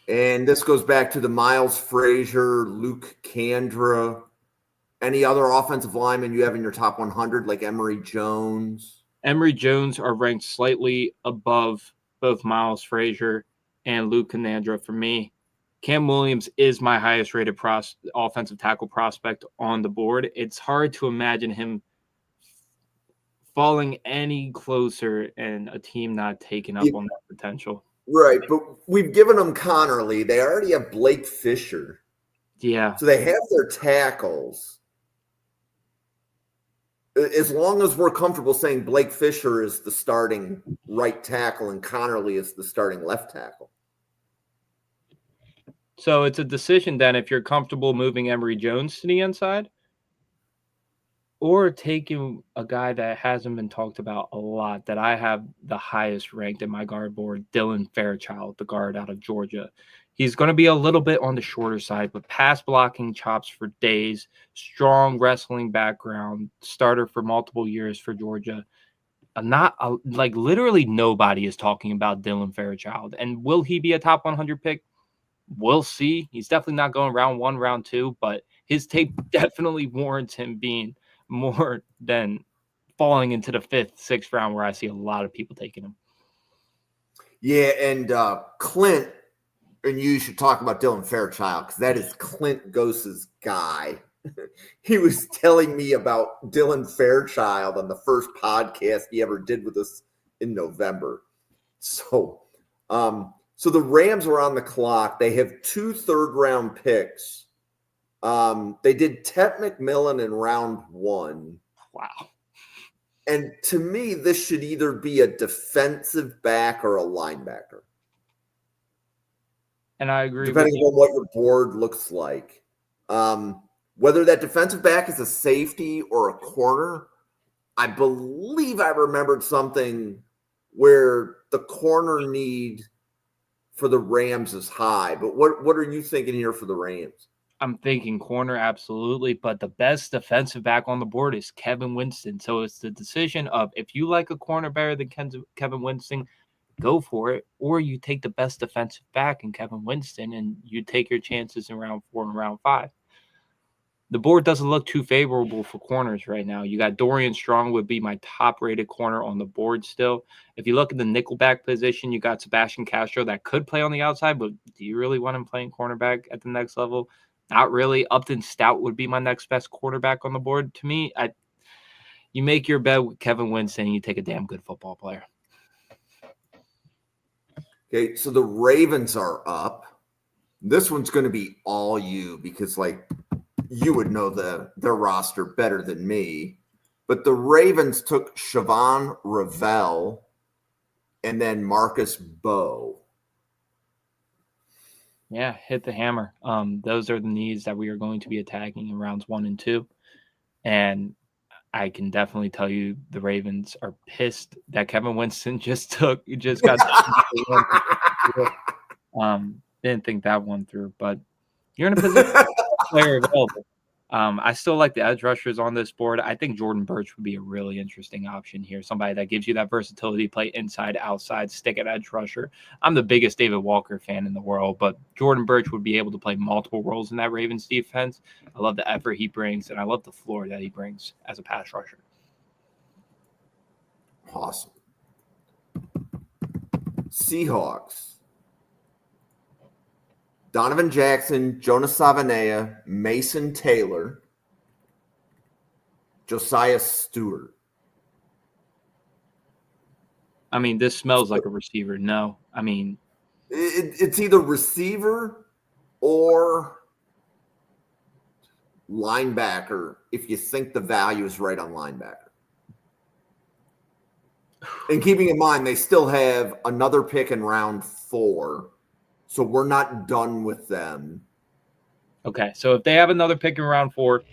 And this goes back to the Miles Frazier, Luke Kandra. Any other offensive linemen you have in your top 100, like Emory Jones? Emory Jones are ranked slightly above both Miles Frazier and Luke Canandra for me. Cam Williams is my highest rated offensive tackle prospect on the board. It's hard to imagine him falling any closer and a team not taking up on that potential. Right, but we've given them Connerly. They already have Blake Fisher. Yeah. So they have their tackles. As long as we're comfortable saying Blake Fisher is the starting right tackle and Connerly is the starting left tackle. So it's a decision then if you're comfortable moving Emory Jones to the inside or taking a guy that hasn't been talked about a lot that I have the highest ranked in my guard board, Dylan Fairchild, the guard out of Georgia. He's going to be a little bit on the shorter side, but pass blocking chops for days, strong wrestling background, starter for multiple years for Georgia. Like literally nobody is talking about Dylan Fairchild. And will he be a top 100 pick? We'll see. He's definitely not going round 1, round 2, but his tape definitely warrants him being more than falling into the 5th, 6th round where I see a lot of people taking him. Yeah, and Clint, and you should talk about Dylan Fairchild because that is Clint Gose's guy. He was telling me about Dylan Fairchild on the first podcast he ever did with us in November. So the Rams were on the clock. They have 2 third-round picks. They did Tet McMillan in round 1. Wow. And to me, this should either be a defensive back or a linebacker. And I agree. Depending on what your board looks like. Whether that defensive back is a safety or a corner, I believe I remembered something where the corner need for the Rams is high. But what are you thinking here for the Rams? I'm thinking corner, absolutely. But the best defensive back on the board is Kevin Winston. So it's the decision of if you like a corner better than Kevin Winston, go for it. Or you take the best defensive back in Kevin Winston and you take your chances in round 4 and round 5. The board doesn't look too favorable for corners right now. You got Dorian Strong would be my top-rated corner on the board still. If you look at the nickelback position, you got Sebastian Castro that could play on the outside, but do you really want him playing cornerback at the next level? Not really. Upton Stout would be my next best quarterback on the board. To me, you make your bet with Kevin Winston and you take a damn good football player. Okay, so the Ravens are up. This one's going to be all you because, you would know their roster better than me. But the Ravens took Siobhan Ravel and then Marcus Bowe. Yeah, hit the hammer. Those are the needs that we are going to be attacking in rounds 1 and 2. And I can definitely tell you the Ravens are pissed that Kevin Winston just got didn't think that one through, but you're in a position player available. I still like the edge rushers on this board. I think Jordan Burch would be a really interesting option here. Somebody that gives you that versatility, play inside, outside, stick at edge rusher. I'm the biggest David Walker fan in the world, but Jordan Burch would be able to play multiple roles in that Ravens defense. I love the effort he brings, and I love the floor that he brings as a pass rusher. Awesome. Seahawks. Donovan Jackson, Jonas Savanea, Mason Taylor, Josiah Stewart. I mean, this smells like a receiver. No, I mean, it's either receiver or linebacker if you think the value is right on linebacker. And keeping in mind, they still have another pick in round 4. So we're not done with them. Okay, so if they have another pick in round 4,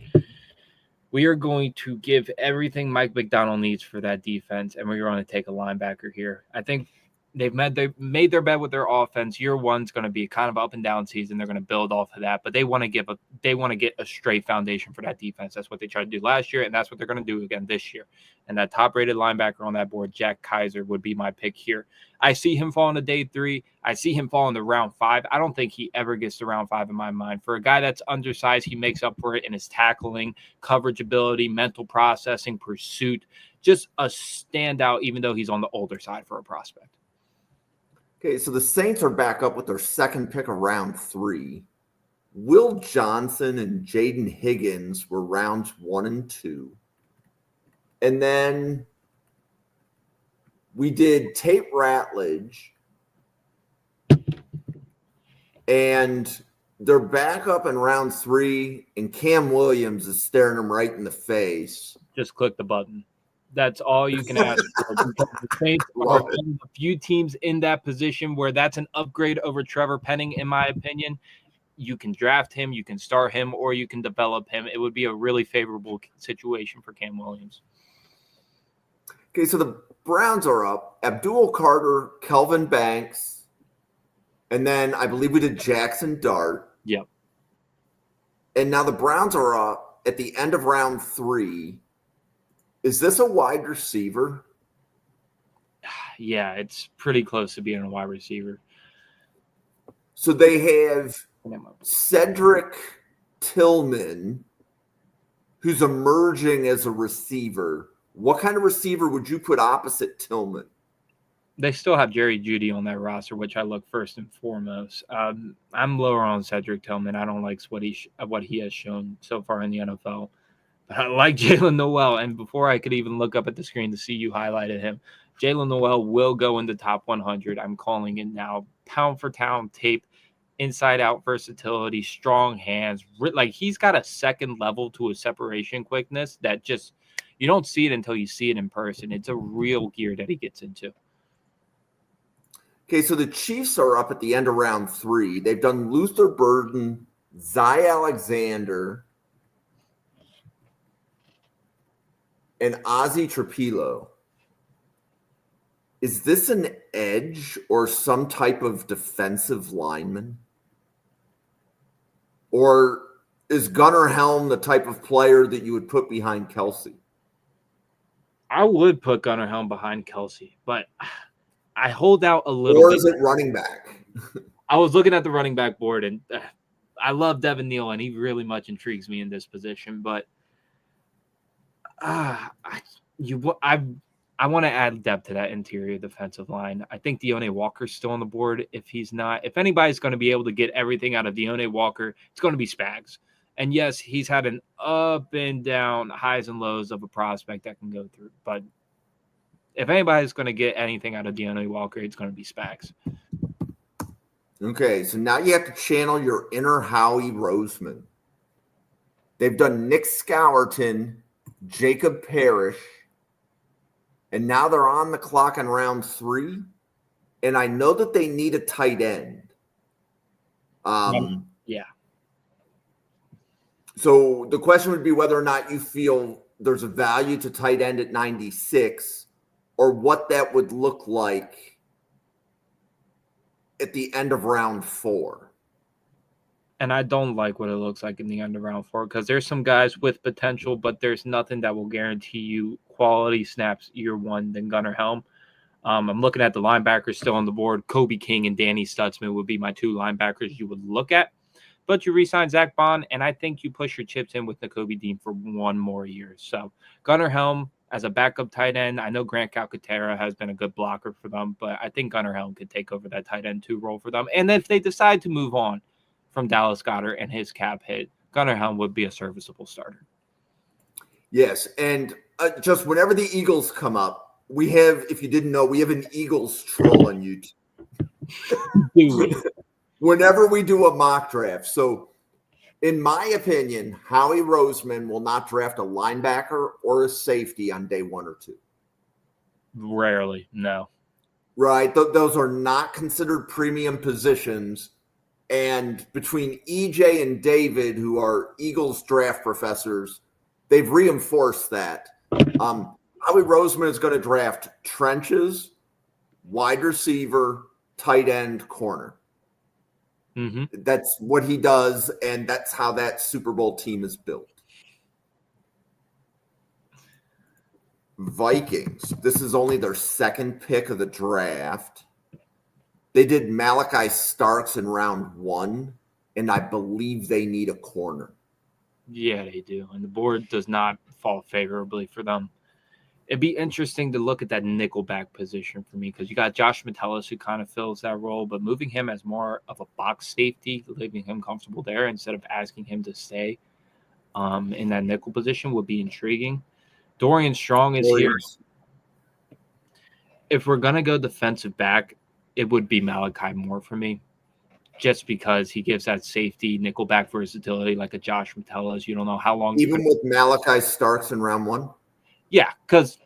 we are going to give everything Mike McDonald needs for that defense, and we're going to take a linebacker here. I think they've made their bet with their offense. Year 1's going to be kind of up and down season. They're going to build off of that, but they want to get a straight foundation for that defense. That's what they tried to do last year, and that's what they're going to do again this year. And that top-rated linebacker on that board, Jack Kaiser, would be my pick here. I see him falling to day 3. I see him falling to round 5. I don't think he ever gets to round 5 in my mind. For a guy that's undersized, he makes up for it in his tackling, coverage ability, mental processing, pursuit, just a standout, even though he's on the older side for a prospect. Okay, so the Saints are back up with their second pick of round 3. Will Johnson and Jaden Higgins were rounds 1 and 2. And then we did Tate Ratledge. And they're back up in round 3, and Cam Williams is staring them right in the face. Just click the button. That's all you can ask for. The Saints are one of the few teams in that position where that's an upgrade over Trevor Penning, in my opinion. You can draft him, you can start him, or you can develop him. It would be a really favorable situation for Cam Williams. Okay, so the Browns are up. Abdul Carter, Kelvin Banks, and then I believe we did Jackson Dart. Yep. And now the Browns are up at the end of round 3. Is this a wide receiver? Yeah, it's pretty close to being a wide receiver. So they have Cedric Tillman, who's emerging as a receiver. What kind of receiver would you put opposite Tillman? They still have Jerry Jeudy on that roster, which I look first and foremost. I'm lower on Cedric Tillman. I don't like what he has shown so far in the NFL. But I like Jalen Noel. And before I could even look up at the screen to see you highlighted him, Jalen Noel will go in the top 100. I'm calling it now. Pound for pound tape, inside-out versatility, strong hands. Like, he's got a second level to his separation quickness that just – you don't see it until you see it in person. It's a real gear that he gets into. Okay, so the Chiefs are up at the end of round 3. They've done Luther Burden, Zy Alexander, and Ozzie Trapilo. Is this an edge or some type of defensive lineman? Or is Gunnar Helm the type of player that you would put behind Kelsey? I would put Gunnar Helm behind Kelsey, but I hold out a little bit. Or is it running back? I was looking at the running back board, and I love Devin Neal, and he really much intrigues me in this position. But I want to add depth to that interior defensive line. I think Deontay Walker's still on the board. If anybody's going to be able to get everything out of Deontay Walker, it's going to be Spags. And yes, he's had an up and down, highs and lows of a prospect that can go through. But if anybody's going to get anything out of Deontay Walker, it's going to be Spags. Okay, so now you have to channel your inner Howie Roseman. They've done Nick Scourton, Jacob Parrish, and now they're on the clock in round 3. And I know that they need a tight end. Yeah. So the question would be whether or not you feel there's a value to tight end at 96, or what that would look like at the end of round 4. And I don't like what it looks like in the end of round 4, because there's some guys with potential, but there's nothing that will guarantee you quality snaps year 1 than Gunnar Helm. I'm looking at the linebackers still on the board. Kobe King and Danny Stutzman would be my 2 linebackers you would look at. But you re-sign Zach Bond, and I think you push your chips in with Nakobe Dean for 1 more year. So Gunnar Helm as a backup tight end. I know Grant Calcaterra has been a good blocker for them, but I think Gunnar Helm could take over that tight end 2 role for them. And if they decide to move on from Dallas Goedert and his cap hit, Gunnar Helm would be a serviceable starter. Yes, and just whenever the Eagles come up, we have, if you didn't know, we have an Eagles troll on YouTube. Whenever we do a mock draft. So in my opinion, Howie Roseman will not draft a linebacker or a safety on day 1 or 2. Rarely, no. Right. Those are not considered premium positions. And between EJ and David, who are Eagles draft professors, they've reinforced that. Howie Roseman is going to draft trenches, wide receiver, tight end, corner. Mm-hmm. That's what he does, and that's how that Super Bowl team is built. Vikings. This is only their 2nd pick of the draft. They did Malachi Starks in round 1, and I believe they need a corner. Yeah, they do. And the board does not fall favorably for them. It'd be interesting to look at that nickelback position for me because you got Josh Metellus who kind of fills that role, but moving him as more of a box safety, leaving him comfortable there instead of asking him to stay in that nickel position would be intriguing. Dorian Strong is here. If we're going to go defensive back, it would be Malachi Moore for me, just because he gives that safety nickelback versatility like a Josh Metellus. You don't know how long. Even with Malachi Starks in round 1? Yeah, because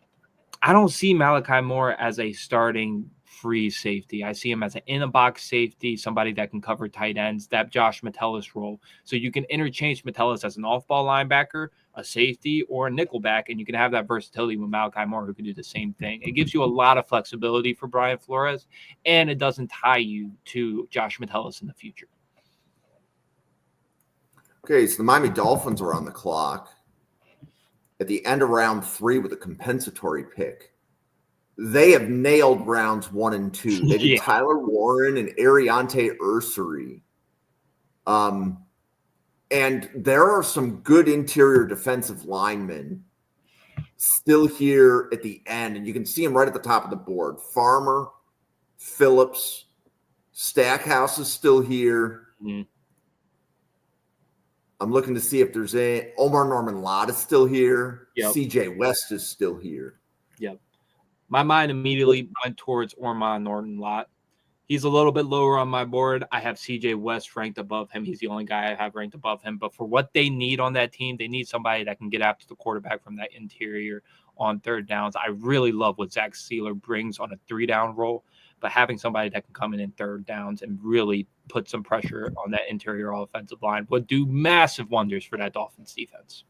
I don't see Malachi Moore as a starting free safety. I see him as an in-a-box safety, somebody that can cover tight ends, that Josh Metellus role. So you can interchange Metellus as an off-ball linebacker, a safety, or a nickelback, and you can have that versatility with Malachi Moore who can do the same thing. It gives you a lot of flexibility for Brian Flores, and it doesn't tie you to Josh Metellus in the future. Okay, so the Miami Dolphins are on the clock at the end of round 3 with a compensatory pick. They have nailed rounds 1 and 2. They did Tyler Warren and Ariante Ursary. And there are some good interior defensive linemen still here at the end. And you can see them right at the top of the board. Farmer, Phillips, Stackhouse is still here. Mm-hmm. I'm looking to see if there's Omar Norman Lott is still here. Yep. CJ West is still here. Yep. My mind immediately went towards Ormond Norton Lott. He's a little bit lower on my board. I have CJ West ranked above him. He's the only guy I have ranked above him. But for what they need on that team, they need somebody that can get after the quarterback from that interior on third downs. I really love what Zach Sealer brings on a 3-down role, but having somebody that can come in third downs and really put some pressure on that interior offensive line would do massive wonders for that Dolphins defense.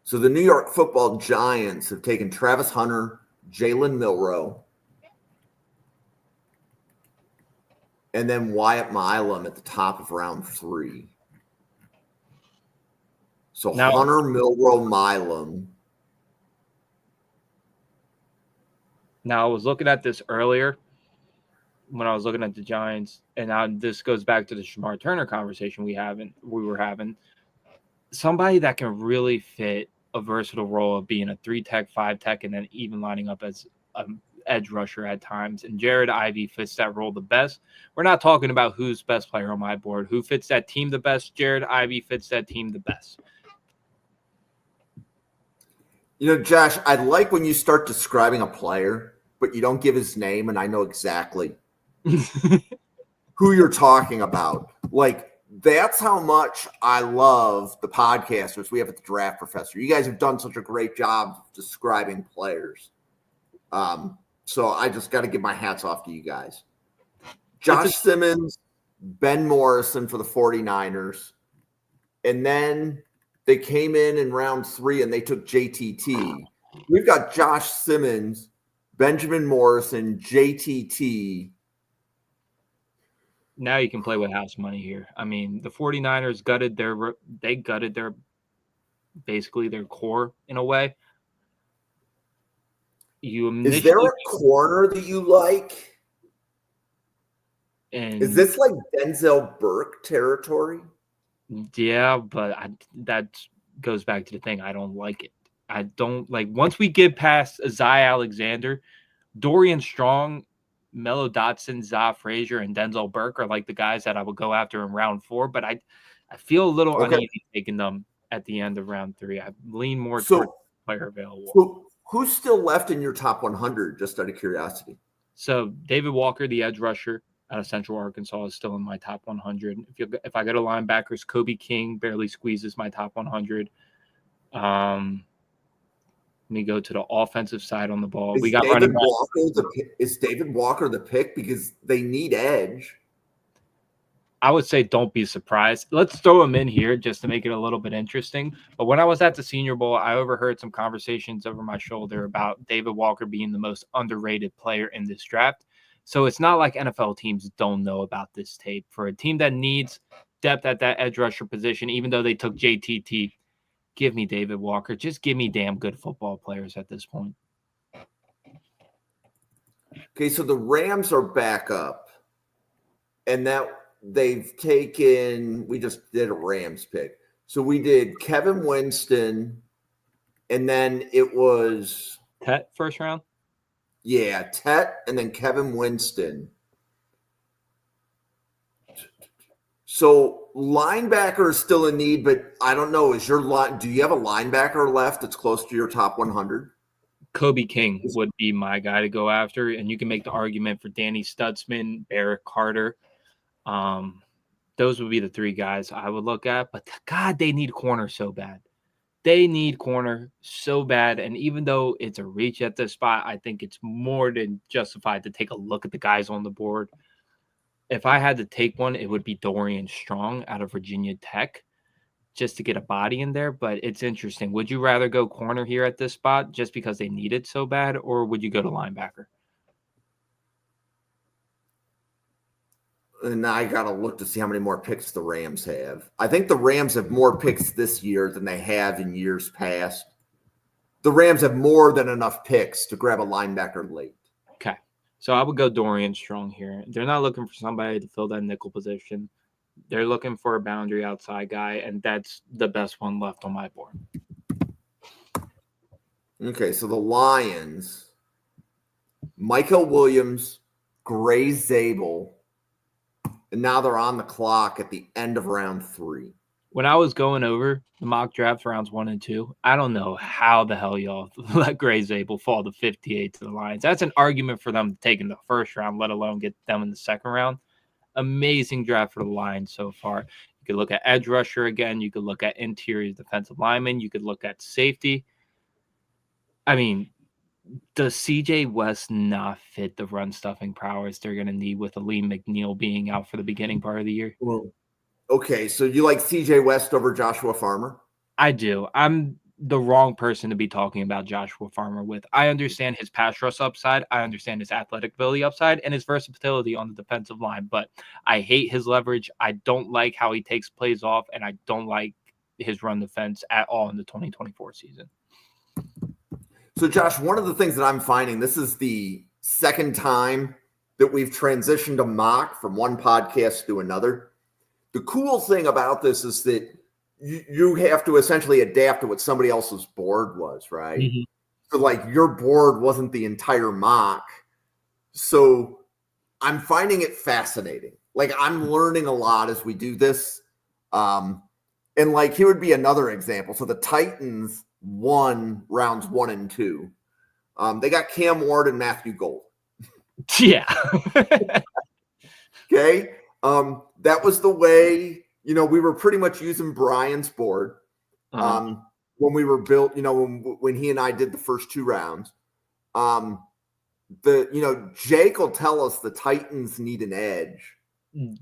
So the New York Football Giants have taken Travis Hunter, Jalen Milroe, and then Wyatt Milam at the top of round 3. So now, Hunter, Milroe, Milam. Now, I was looking at this earlier when I was looking at the Giants, and now this goes back to the Shamar Turner conversation we were having. Somebody that can really fit a versatile role of being a 3-tech, 5-tech, and then even lining up as an edge rusher at times. And Jared Ivey fits that role the best. We're not talking about who's best player on my board. Who fits that team the best? Jared Ivey fits that team the best. You know, Josh, I like when you start describing a player, but you don't give his name, and I know exactly who you're talking about. Like, that's how much I love the podcasters we have at the Draft Professor. You guys have done such a great job of describing players. So I just got to give my hats off to you guys. Josh Simmons, Ben Morrison for the 49ers. And then they came in round 3 and they took JTT. We've got Josh Simmons, Benjamin Morrison, JTT. Now you can play with house money here. I mean, the 49ers gutted their basically their core in a way. Is there a corner that you like? And is this like Denzel Burke territory? Yeah, but that goes back to the thing. I don't like it. I don't like once we get past Isaiah Alexander, Dorian Strong, Mello Dotson, Za Frazier, and Denzel Burke are like the guys that I would go after in round 4. But I feel a little uneasy taking them at the end of round 3. I lean more towards player available. So who's still left in your top 100, just out of curiosity? So David Walker, the edge rusher out of Central Arkansas, is still in my top 100. If I go to linebackers, Kobe King barely squeezes my top 100. Let me go to the offensive side on the ball. Is David Walker the pick because they need edge? I would say don't be surprised. Let's throw him in here just to make it a little bit interesting. But when I was at the Senior Bowl, I overheard some conversations over my shoulder about David Walker being the most underrated player in this draft. So it's not like NFL teams don't know about this tape. For a team that needs depth at that edge rusher position, even though they took JTT, give me David Walker. Just give me damn good football players at this point. Okay, so the Rams are back up. And that they've taken – we just did a Rams pick. So we did Kevin Winston, And then it was Tet first round. Tet, and then Kevin Winston. So linebacker is still in need, but I don't know. Do you have a linebacker left that's close to your top 100? Kobe King would be my guy to go after, and you can make the argument for Danny Stutzman, Eric Carter. Those would be the three guys I would look at. But God, they need corner so bad. They need corner so bad. And even though it's a reach at this spot, I think it's more than justified to take a look at the guys on the board. If I had to take one, it would be Dorian Strong out of Virginia Tech, just to get a body in there. But it's interesting. Would you rather go corner here at this spot just because they need it so bad, or would you go to linebacker? And I got to look to see how many more picks the Rams have. I think the Rams have more picks this year than they have in years past. The Rams have more than enough picks to grab a linebacker late. Okay. So I would go Dorian Strong here. They're not looking for somebody to fill that nickel position. They're looking for a boundary outside guy, and that's the best one left on my board. Okay, so the Lions, Michael Williams, Gray Zabel, and now they're on the clock at the end of round 3. When I was going over the mock draft rounds 1 and 2, I don't know how the hell y'all let Gray Zabel fall to 58 to the Lions. That's an argument for them to take in the first round, let alone get them in the second round. Amazing draft for the Lions so far. You could look at edge rusher again. You could look at interior defensive lineman. You could look at safety. I mean, does CJ West not fit the run stuffing prowess they're going to need with Aleem McNeil being out for the beginning part of the year? Well, okay, so you like CJ West over Joshua Farmer? I do. I'm the wrong person to be talking about Joshua Farmer with. I understand his pass rush upside. I understand his athletic ability upside and his versatility on the defensive line, but I hate his leverage. I don't like how he takes plays off, and I don't like his run defense at all in the 2024 season. So, Josh, one of the things that I'm finding, this is the second time that we've transitioned a mock from one podcast to another. The cool thing about this is that you have to essentially adapt to what somebody else's board was, right? Mm-hmm. So, like, your board wasn't the entire mock. So I'm finding it fascinating. Like, I'm learning a lot as we do this. And, like, here would be another example. So the Titans won rounds 1 and 2. They got Cam Ward and Matthew Gold. Yeah. Okay. That was the way, we were pretty much using Brian's board when we were built, when he and I did the first 2 rounds. Jake will tell us the Titans need an edge.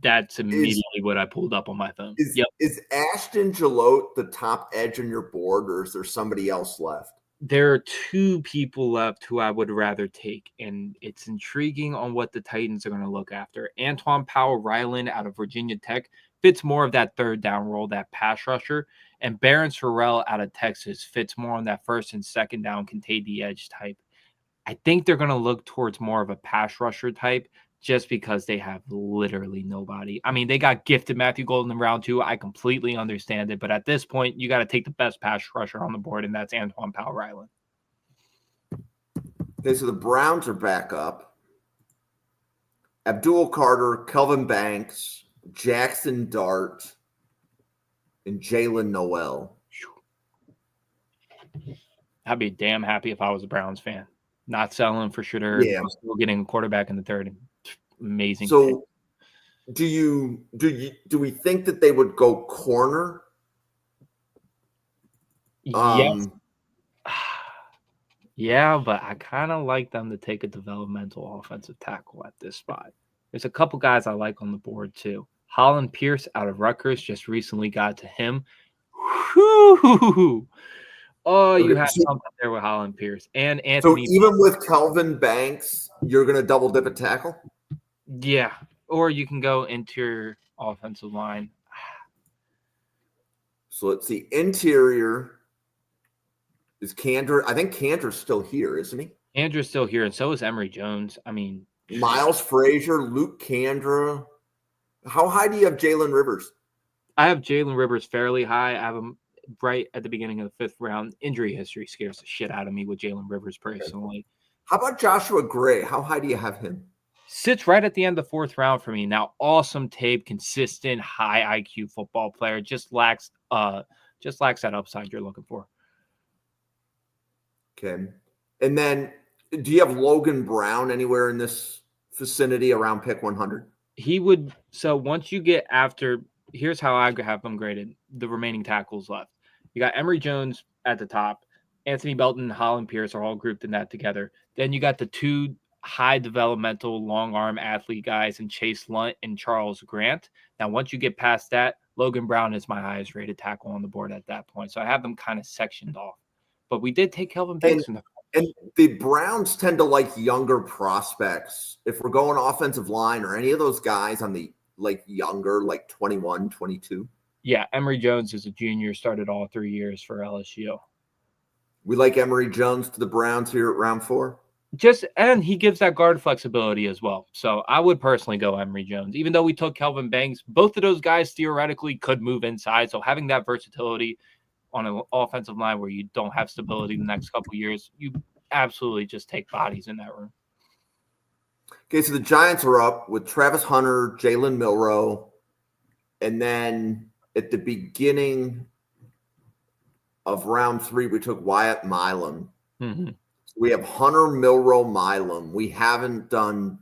That's immediately what I pulled up on my phone. Is Ashton Jalot the top edge on your board, or is there somebody else left? There are 2 people left who I would rather take, and it's intriguing on what the Titans are going to look after. Antoine Powell-Ryland out of Virginia Tech fits more of that third down role, that pass rusher, and Barron Sorrell out of Texas fits more on that first and second down, can take the edge type. I think they're going to look towards more of a pass rusher type, just because they have literally nobody. I mean, they got gifted Matthew Golden in round 2. I completely understand it. But at this point, you got to take the best pass rusher on the board, and that's Antoine Powell-Ryland. Okay, so the Browns are back up. Abdul Carter, Kelvin Banks, Jackson Dart, and Jalen Noel. I'd be damn happy if I was a Browns fan. Not selling for sure. Yeah. Still getting a quarterback in the third. Amazing. So do we think that they would go corner? Yes. Yeah, but I kind of like them to take a developmental offensive tackle at this spot. There's a couple guys I like on the board too. Holland Pierce out of Rutgers just recently got to him. Whew. Oh, you have something there with Holland Pierce and Anthony. So even with Kelvin Banks, you're going to double dip a tackle? Yeah, or you can go interior offensive line. So let's see. Interior is Kandra. I think Kandra's still here, isn't he? Kandra's still here, and so is Emory Jones. I mean, Miles Frazier, Luke Kandra. How high do you have Jalen Rivers? I have Jalen Rivers fairly high. I have him right at the beginning of the 5th round. Injury history scares the shit out of me with Jalen Rivers personally. How about Joshua Gray? How high do you have him? Sits right at the end of the 4th round for me. Now, awesome tape, consistent, high IQ football player. Just lacks that upside you're looking for. Okay. And then do you have Logan Brown anywhere in this vicinity around pick 100? He would. So once you get after, here's how I have them graded. The remaining tackles left. You got Emory Jones at the top. Anthony Belton and Holland Pierce are all grouped in that together. Then you got the 2 high developmental long arm athlete guys in Chase Lunt and Charles Grant. Now, once you get past that, Logan Brown is my highest rated tackle on the board at that point. So I have them kind of sectioned off. But we did take Kelvin Banks in the. And the Browns tend to like younger prospects. If we're going offensive line or any of those guys on the younger, 21, 22. Yeah, Emory Jones is a junior, started all 3 years for LSU. We like Emory Jones to the Browns here at round 4. And he gives that guard flexibility as well. So I would personally go Emory Jones. Even though we took Kelvin Banks, both of those guys theoretically could move inside. So having that versatility on an offensive line where you don't have stability the next couple of years, you absolutely just take bodies in that room. Okay, so the Giants are up with Travis Hunter, Jalen Milroe, and then at the beginning of round 3, we took Wyatt Milam. Mm-hmm. We have Hunter, Milroe, Milam. We haven't done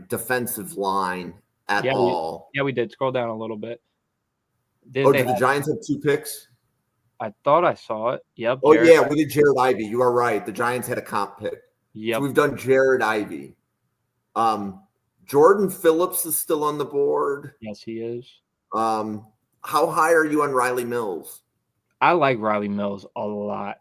defensive line at all. We did. Scroll down a little bit. Did the Giants have 2 picks? I thought I saw it. Yep. Oh, yeah, we did Jared Ivey. You are right. The Giants had a comp pick. Yep. So we've done Jared Ivey. Jordan Phillips is still on the board. Yes, he is. How high are you on Riley Mills? I like Riley Mills a lot.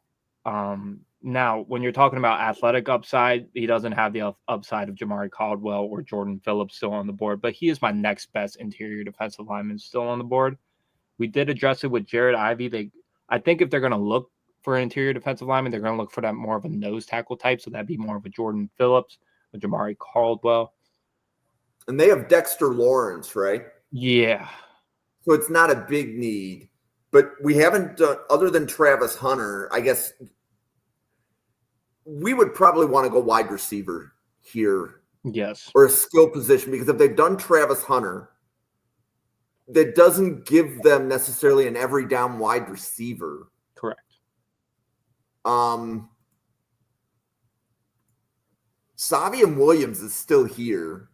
Now, when you're talking about athletic upside, he doesn't have the upside of Jamari Caldwell or Jordan Phillips still on the board, but he is my next best interior defensive lineman still on the board. We did address it with Jared Ivey. I think if they're going to look for an interior defensive lineman, they're going to look for that more of a nose tackle type. So that'd be more of a Jordan Phillips, a Jamari Caldwell. And they have Dexter Lawrence, right? Yeah. So it's not a big need. But we haven't done, other than Travis Hunter, I guess we would probably want to go wide receiver here. Yes. Or a skill position, because if they've done Travis Hunter, that doesn't give them necessarily an every down wide receiver. Correct. Savion Williams is still here.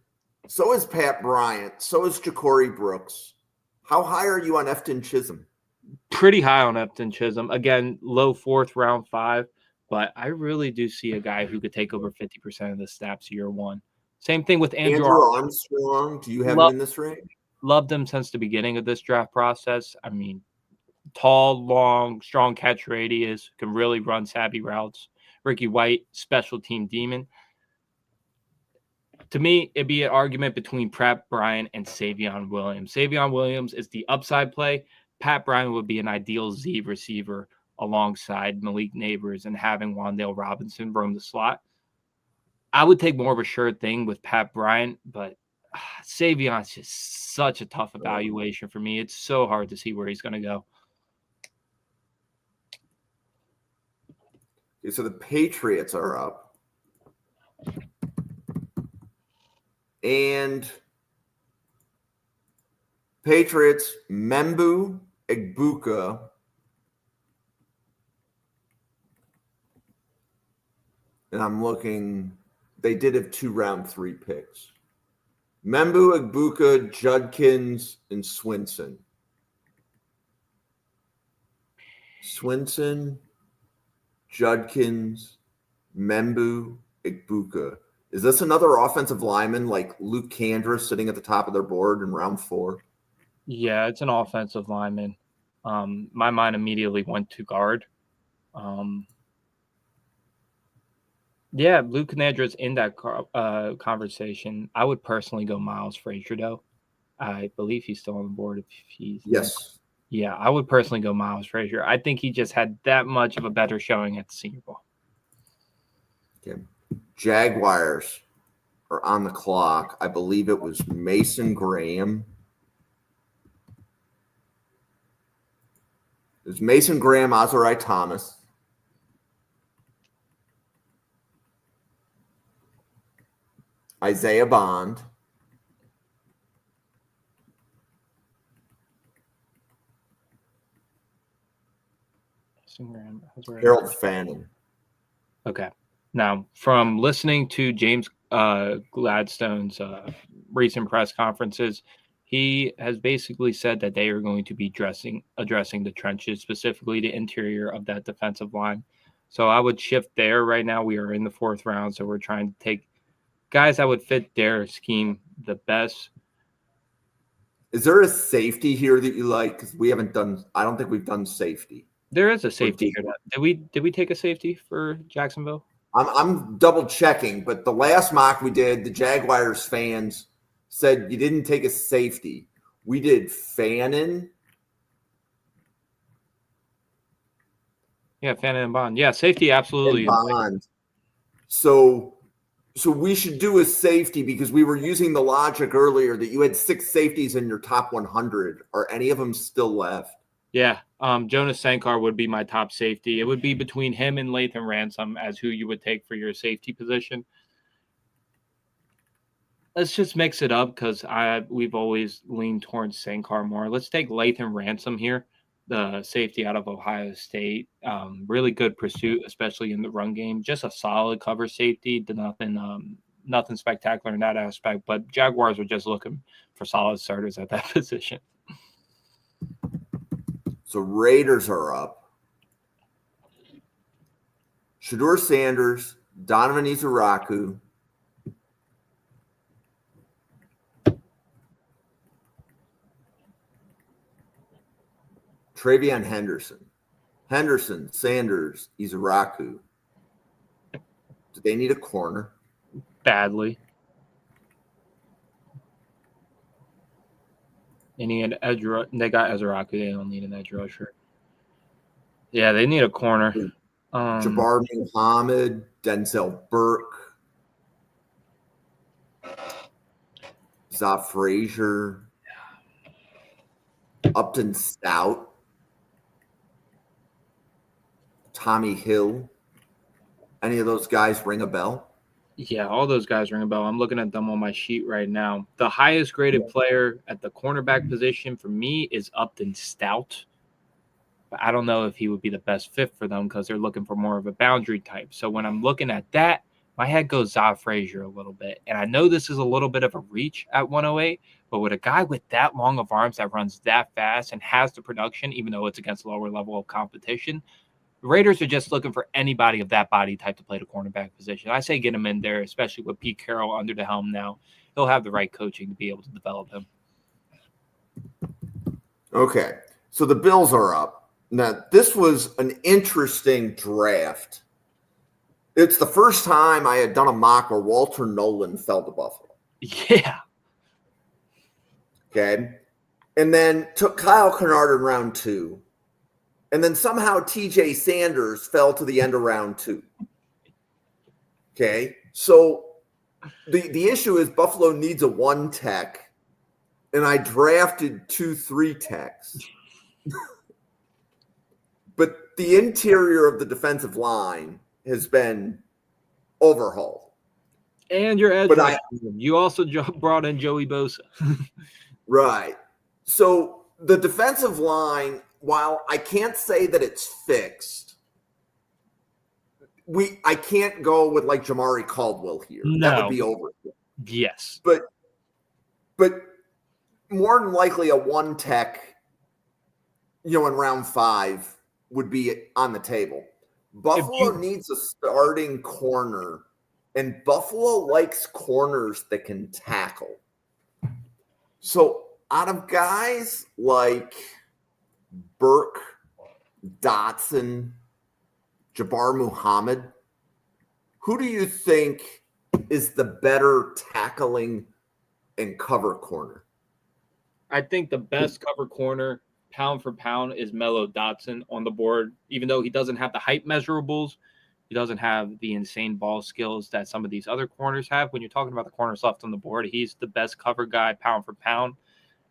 So is Pat Bryant. So is Ja'Cory Brooks. How high are you on Efton Chisholm? Pretty high on Efton Chisholm. Again, low 4th, round 5. But I really do see a guy who could take over 50% of the snaps year 1. Same thing with Andrew Armstrong. Do you have him in this range? Loved him since the beginning of this draft process. I mean, tall, long, strong catch radius, can really run savvy routes. Ricky White, special team demon. To me, it'd be an argument between Pat Bryant and Savion Williams. Savion Williams is the upside play. Pat Bryant would be an ideal Z receiver alongside Malik Neighbors and having Wan'Dale Robinson roam the slot. I would take more of a sure thing with Pat Bryant, but Savion's just such a tough evaluation for me. It's so hard to see where he's going to go. Okay, so the Patriots are up. And Patriots, Membu Egbuka. And I'm looking, they did have 2 round 3 picks. Membu Egbuka, Judkins, and Swinson. Swinson, Judkins, Membu Egbuka. Is this another offensive lineman like Luke Kandra sitting at the top of their board in round 4? Yeah, it's an offensive lineman. My mind immediately went to guard. Yeah, Luke Kandra's in that conversation. I would personally go Miles Frazier, though. I believe he's still on the board. If he's Yes. Yeah, I would personally go Miles Frazier. I think he just had that much of a better showing at the Senior Bowl. Okay. Jaguars are on the clock. I believe it was Mason Graham. There's Mason Graham, Azarai Thomas. Isaiah Bond. Harold Fannin. Okay. Now, from listening to James Gladstone's recent press conferences, he has basically said that they are going to be addressing the trenches, specifically the interior of that defensive line. So I would shift there. Right now, we are in the 4th round, so we're trying to take guys that would fit their scheme the best. Is there a safety here that you like? Because we haven't done. I don't think we've done safety. There is a safety here. Did we take a safety for Jacksonville? I'm double checking, but the last mock we did, the Jaguars fans said you didn't take a safety. We did Fannin. Yeah, Fannin and Bond. Yeah, safety absolutely. Bond. So we should do a safety because we were using the logic earlier that you had 6 safeties in your top 100. Are any of them still left? Yeah, Jonas Sankar would be my top safety. It would be between him and Lathan Ransom as who you would take for your safety position. Let's just mix it up because we've always leaned towards Sankar more. Let's take Lathan Ransom here, the safety out of Ohio State. Really good pursuit, especially in the run game. Just a solid cover safety. Nothing spectacular in that aspect. But Jaguars were just looking for solid starters at that position. So Raiders are up. Shedeur Sanders, Donovan Izaraku, Travion Henderson, Sanders, Izaraku. Do they need a corner? Badly. They need an edge. They got Izaraku. They don't need an edge rusher. Yeah, they need a corner. Jabbar Muhammad, Denzel Burke, Za Frazier, Upton Stout, Tommy Hill. Any of those guys ring a bell? Yeah, all those guys ring a bell. I'm looking at them on my sheet right now. The highest graded player at the cornerback position for me is Upton Stout. But I don't know if he would be the best fit for them because they're looking for more of a boundary type. So when I'm looking at that, my head goes Za Frazier a little bit. And I know this is a little bit of a reach at 108, but with a guy with that long of arms that runs that fast and has the production, even though it's against a lower level of competition, the Raiders are just looking for anybody of that body type to play the cornerback position. I say get him in there, especially with Pete Carroll under the helm now. He'll have the right coaching to be able to develop him. Okay, so the Bills are up. Now, this was an interesting draft. It's the first time I had done a mock where Walter Nolan fell to Buffalo. Yeah. Okay. And then took Kyle Kennard in round 2. And then somehow TJ Sanders fell to the end of round 2. Okay. So the issue is Buffalo needs a 1 tech. And I drafted 2 3 techs. But the interior of the defensive line has been overhauled. And your edge rusher. You also brought in Joey Bosa. Right. So the defensive line, while I can't say that it's fixed, I can't go with like Jamari Caldwell here. No. That would be over. Yes. But more than likely a 1 tech, in round 5 would be on the table. Buffalo needs a starting corner, and Buffalo likes corners that can tackle. So out of guys like Burke, Dotson, Jabbar Muhammad, who do you think is the better tackling and cover corner? I think the best cover corner, pound for pound, is Mello Dotson on the board. Even though he doesn't have the height measurables, he doesn't have the insane ball skills that some of these other corners have. When you're talking about the corners left on the board, he's the best cover guy, pound for pound.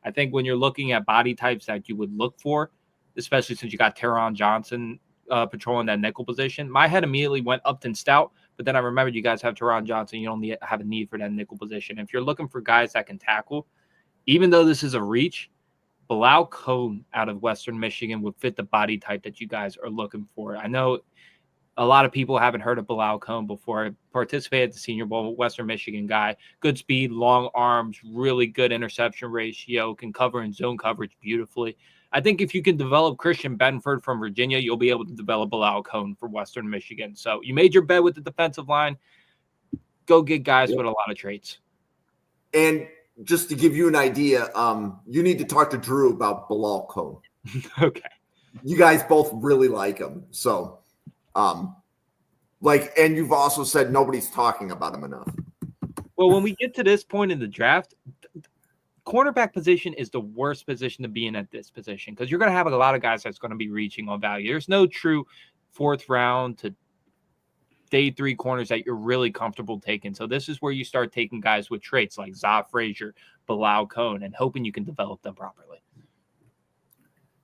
I think when you're looking at body types that you would look for, especially since you got Teron Johnson patrolling that nickel position. My head immediately went Upton Stout, but then I remembered you guys have Teron Johnson. You don't have a need for that nickel position. If you're looking for guys that can tackle, even though this is a reach, Bilal Cohn out of Western Michigan would fit the body type that you guys are looking for. I know a lot of people haven't heard of Bilal Cohn before. Participated at the Senior Bowl, Western Michigan guy. Good speed, long arms, really good interception ratio, can cover in zone coverage beautifully. I think if you can develop Christian Benford from Virginia, you'll be able to develop Bilal Cohn for Western Michigan. So you made your bet with the defensive line. Go get guys with a lot of traits. And just to give you an idea, you need to talk to Drew about Bilal Cohn. Okay. You guys both really like him. So, and you've also said nobody's talking about him enough. Well, when we get to this point in the draft, cornerback position is the worst position to be in at this position because you're going to have a lot of guys that's going to be reaching on value. There's no true fourth round to day 3 corners that you're really comfortable taking. So this is where you start taking guys with traits like Za Frazier, Bilal Cohn, and hoping you can develop them properly.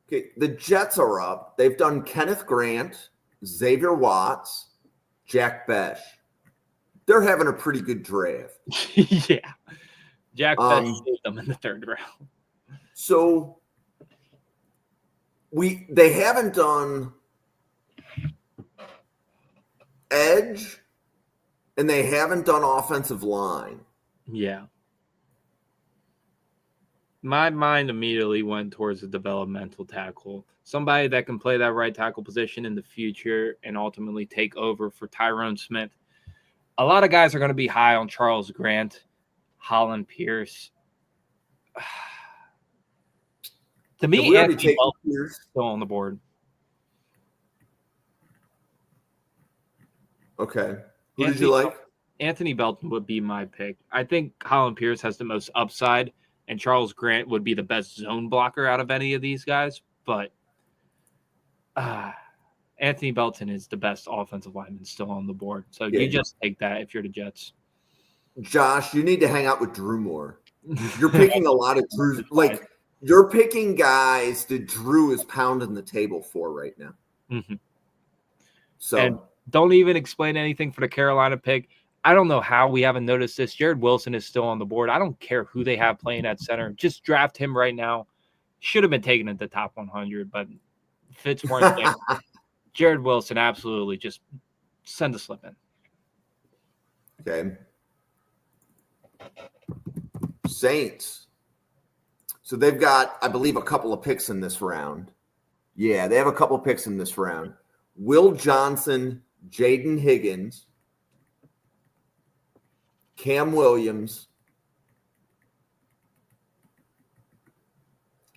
Okay, the Jets are up. They've done Kenneth Grant, Xavier Watts, Jack Besh. They're having a pretty good draft. Yeah. Jack Besh saved them in the 3rd round. So they haven't done edge and they haven't done offensive line. Yeah. My mind immediately went towards the developmental tackle. Somebody that can play that right tackle position in the future and ultimately take over for Tyrone Smith. A lot of guys are going to be high on Charles Grant, Holland Pierce. To me, Anthony Belton is still on the board. Okay. Who did you like? Anthony Belton would be my pick. I think Holland Pierce has the most upside, and Charles Grant would be the best zone blocker out of any of these guys. But Anthony Belton is the best offensive lineman still on the board. So you just take that if you're the Jets. Josh, you need to hang out with Drew more. You're picking a lot of Drews. Like, you're picking guys that Drew is pounding the table for right now. Mm-hmm. So and don't even explain anything for the Carolina pick. I don't know how we haven't noticed this. Jared Wilson is still on the board. I don't care who they have playing at center. Just draft him right now. Should have been taken at the top 100, but Fitz weren't there. Jared Wilson, absolutely. Just send a slip in. Okay. Saints. So they've got, I believe, a couple of picks in this round. Yeah, they have a couple of picks in this round. Will Johnson, Jaden Higgins, Cam Williams,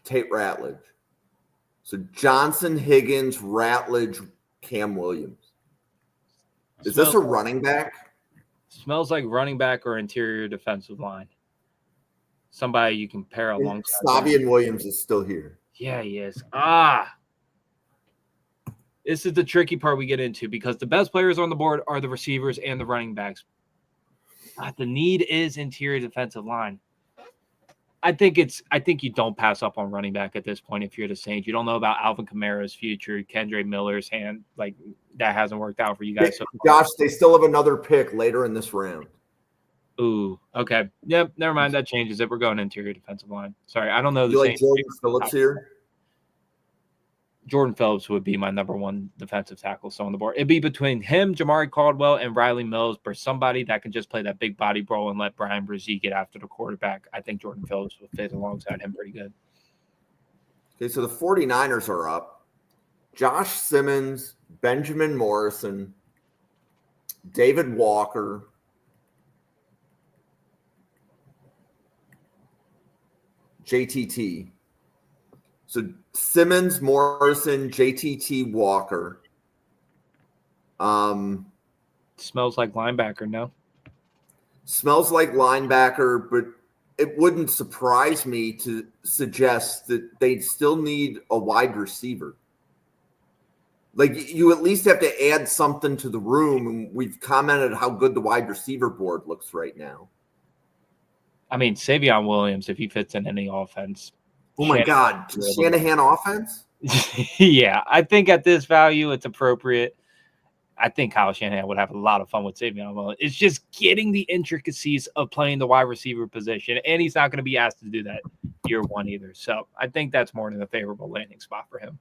Tate Ratledge. So Johnson, Higgins, Ratledge, Cam Williams. Is this a running back? Smells like running back or interior defensive line. Somebody you can pair alongside. Savion Williams is still here. Yeah, he is. This is the tricky part we get into because the best players on the board are the receivers and the running backs. But the need is interior defensive line. I think you don't pass up on running back at this point if you're the Saints. You don't know about Alvin Kamara's future, Kendre Miller's hand. Like, that hasn't worked out for you guys. So Josh, they still have another pick later in this round. Ooh, okay. Yep, never mind. That changes it. We're going interior defensive line. Sorry, I don't know. You like Jordan Phillips here? Jordan Phillips would be my number 1 defensive tackle still on the board. It'd be between him, Jamari Caldwell, and Riley Mills, or somebody that can just play that big body role and let Brian Brzee get after the quarterback. I think Jordan Phillips would fit alongside him pretty good. Okay, so the 49ers are up. Josh Simmons, Benjamin Morrison, David Walker, JTT. So Simmons, Morrison, JTT, Walker. Smells like linebacker, no? Smells like linebacker, but it wouldn't surprise me to suggest that they still need a wide receiver. Like, you at least have to add something to the room, and we've commented how good the wide receiver board looks right now. I mean, Savion Williams, if he fits in any offense. Oh, my God. Shanahan offense? Yeah, I think at this value, it's appropriate. I think Kyle Shanahan would have a lot of fun with Savion Williams. It's just getting the intricacies of playing the wide receiver position, and he's not going to be asked to do that year one either. So I think that's more than a favorable landing spot for him.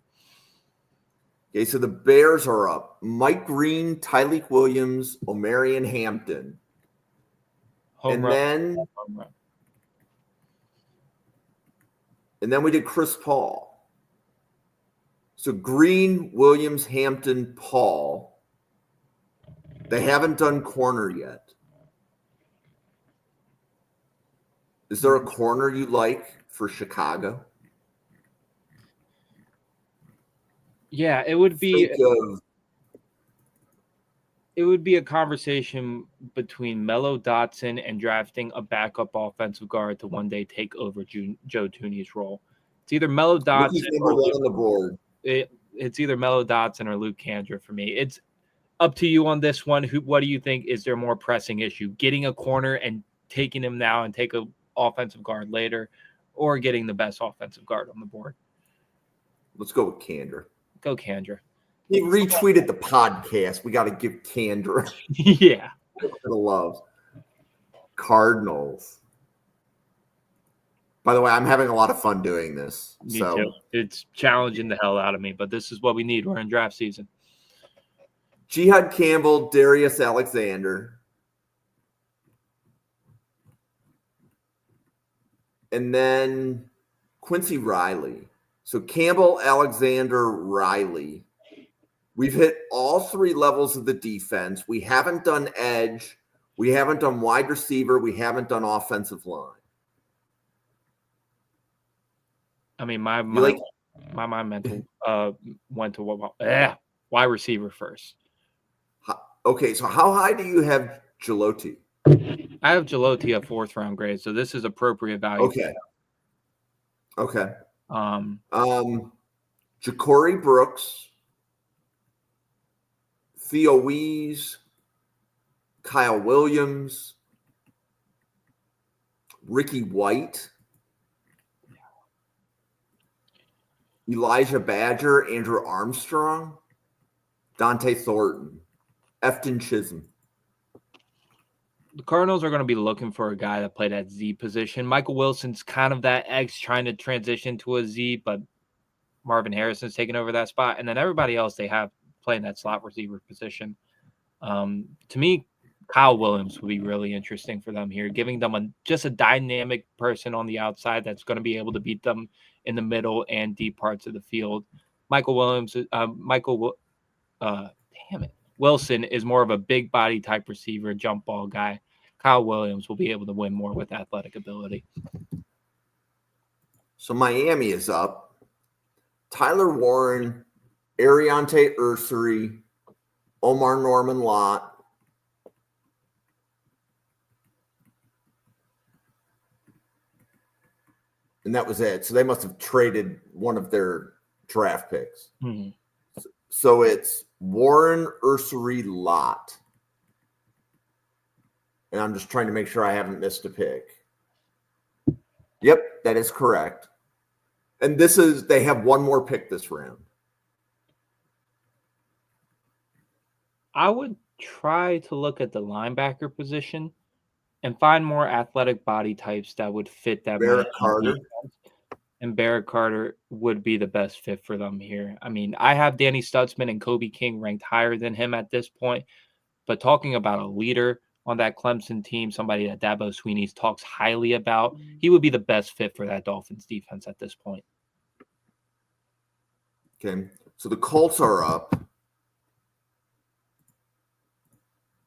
Okay, so the Bears are up. Mike Green, Tyleek Williams, Omarion Hampton. Home run. And then we did Chris Paul. So Green, Williams, Hampton, Paul. They haven't done corner yet. Is there a corner you like for Chicago? Yeah, it would be a conversation between Mello Dotson and drafting a backup offensive guard to one day take over Joe Thuney's role. It's either Mello Dotson or Luke, on the board. It's either Mello Dotson or Luke Kandra for me. It's up to you on this one. What do you think is their more pressing issue? Getting a corner and taking him now and take a offensive guard later, or getting the best offensive guard on the board? Let's go with Kandra. Go Kandra. He retweeted the podcast. We got to give Kandra yeah the love. Cardinals. By the way, I'm having a lot of fun doing this. Me too. It's challenging the hell out of me, but this is what we need. We're in draft season. Jihad Campbell, Darius Alexander. And then Quincy Riley. So Campbell, Alexander, Riley. We've hit all three levels of the defense. We haven't done edge. We haven't done wide receiver. We haven't done offensive line. I mean, my mind went to wide receiver first. Okay, so how high do you have Jaloti? I have Jaloti a 4th round grade, so this is appropriate value. Okay. Ja'Cory Brooks, Theo Wees, Kyle Williams, Ricky White, Elijah Badger, Andrew Armstrong, Dante Thornton, Efton Chisholm. The Cardinals are going to be looking for a guy that played at Z position. Michael Wilson's kind of that X trying to transition to a Z, but Marvin Harrison's taking over that spot. And then everybody else they have playing that slot receiver position. To me, Kyle Williams would be really interesting for them here, giving them just a dynamic person on the outside that's going to be able to beat them in the middle and deep parts of the field. Wilson is more of a big body type receiver, jump ball guy. Kyle Williams will be able to win more with athletic ability. So Miami is up. Tyler Warren, Ariante Ursary, Omar Norman Lott. And that was it. So they must have traded one of their draft picks. Mm-hmm. So it's Warren, Ursary, Lott. And I'm just trying to make sure I haven't missed a pick. Yep, that is correct. And they have one more pick this round. I would try to look at the linebacker position and find more athletic body types that would fit that. Barrett Carter. And Barrett Carter would be the best fit for them here. I mean, I have Danny Stutzman and Kobe King ranked higher than him at this point. But talking about a leader on that Clemson team, somebody that Dabo Swinney talks highly about, he would be the best fit for that Dolphins defense at this point. Okay, so the Colts are up.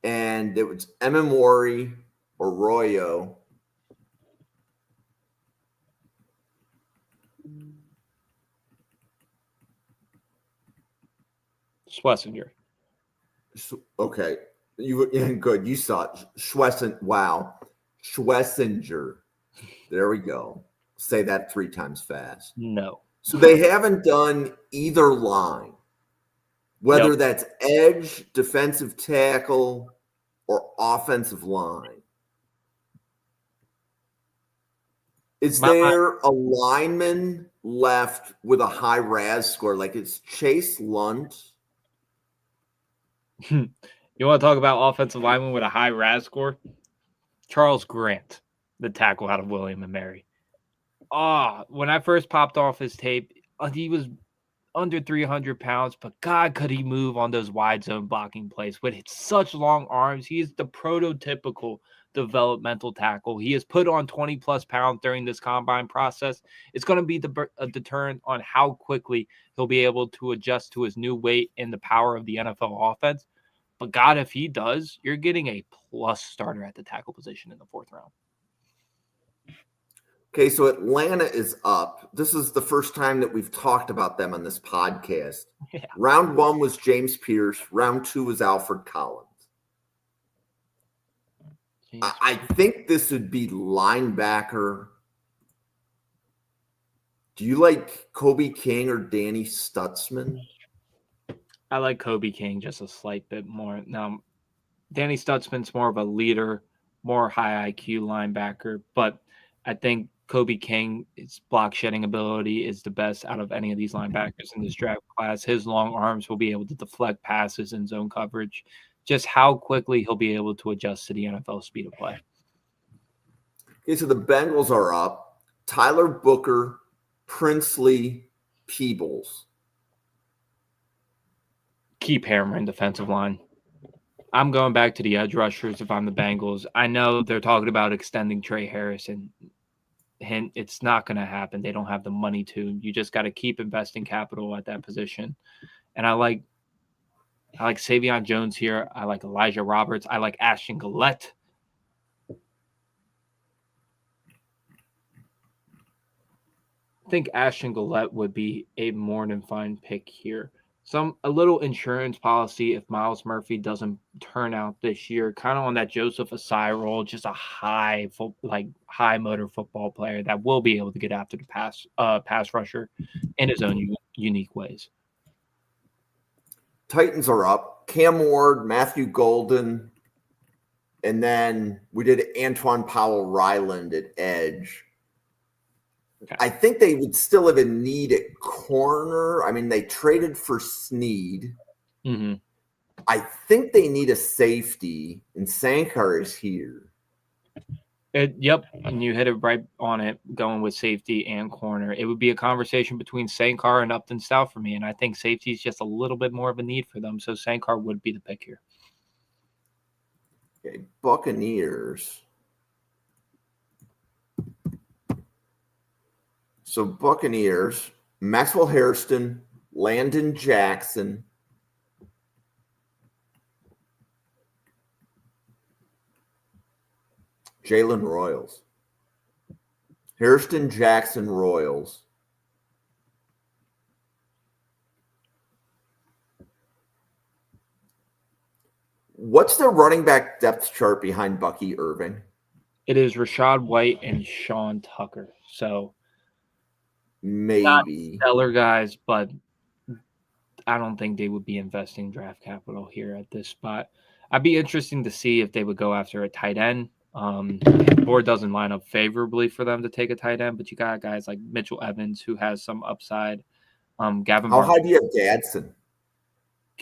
And it was Emimori, Arroyo, Schlesinger. Okay. Good. You saw it. Schlesinger. There we go. Say that 3 times fast. No. So they haven't done either line, whether that's edge, defensive tackle, or offensive line. Is there a lineman left with a high RAS score? Like it's Chase Lunt. You want to talk about offensive lineman with a high RAS score? Charles Grant, the tackle out of William and Mary. When I first popped off his tape, he was under 300 pounds, but God, could he move on those wide zone blocking plays with such long arms. He is the prototypical developmental tackle. He has put on 20 plus pounds during this combine process. It's going to be a deterrent on how quickly he'll be able to adjust to his new weight and the power of the NFL offense. But God, if he does, you're getting a plus starter at the tackle position in the 4th round. Okay, so Atlanta is up. This is the first time that we've talked about them on this podcast. Yeah. Round 1 was James Pierce. Round 2 was Alfred Collins. I think this would be linebacker. Do you like Kobe King or Danny Stutzman? I like Kobe King just a slight bit more. Now, Danny Stutzman's more of a leader, more high IQ linebacker, but I think Kobe King's block shedding ability is the best out of any of these linebackers in this draft class. His long arms will be able to deflect passes in zone coverage. Just how quickly he'll be able to adjust to the NFL speed of play. Okay, so the Bengals are up. Tyler Booker, Princely, Peebles. Keep hammering defensive line. I'm going back to the edge rushers if I'm the Bengals. I know they're talking about extending Trey Harrison. Hint, it's not going to happen. They don't have the money to. You just got to keep investing capital at that position. And I like Savion Jones here. I like Elijah Roberts. I like Ashton Gillette. I think Ashton Gillette would be a more than fine pick here. A little insurance policy if Miles Murphy doesn't turn out this year, kind of on that Joseph Asai role, just a high motor football player that will be able to get after the pass rusher in his own unique ways. Titans are up. Cam Ward, Matthew Golden, and then we did Antoine Powell-Ryland at edge. Okay. I think they would still have a need at corner. I mean, they traded for Sneed. Mm-hmm. I think they need a safety, and Sankar is here. Yep, and you hit it right on it, going with safety and corner. It would be a conversation between Sankar and Upton Stout for me, and I think safety is just a little bit more of a need for them, so Sankar would be the pick here. Okay, Buccaneers. So Buccaneers, Maxwell Hairston, Landon Jackson, Jalen Royals. Hairston, Jackson, Royals. What's the running back depth chart behind Bucky Irving? It is Rashad White and Sean Tucker. So maybe not stellar guys, but I don't think they would be investing draft capital here at this spot. I'd be interesting to see if they would go after a tight end. The board doesn't line up favorably for them to take a tight end, but you got guys like Mitchell Evans who has some upside. Gavin. How high do you have Gadsden?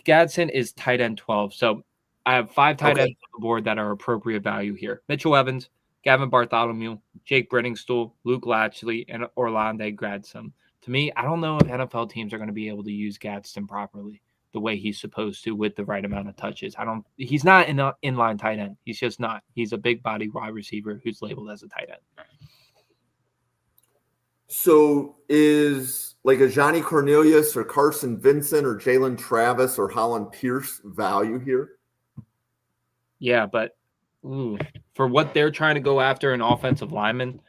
Gadsden is tight end 12. So I have 5 tight ends on the board that are appropriate value here. Mitchell Evans, Gavin Bartholomew, Jake Brenningstool, Luke Latchley, and Orlando Gadsden. To me, I don't know if NFL teams are going to be able to use Gadsden properly the way he's supposed to with the right amount of touches. He's not an inline tight end. He's just not. He's a big body wide receiver who's labeled as a tight end. So is like a Johnny Cornelius or Carson Vincent or Jalen Travis or Holland Pierce value here? Yeah, but for what they're trying to go after an offensive lineman,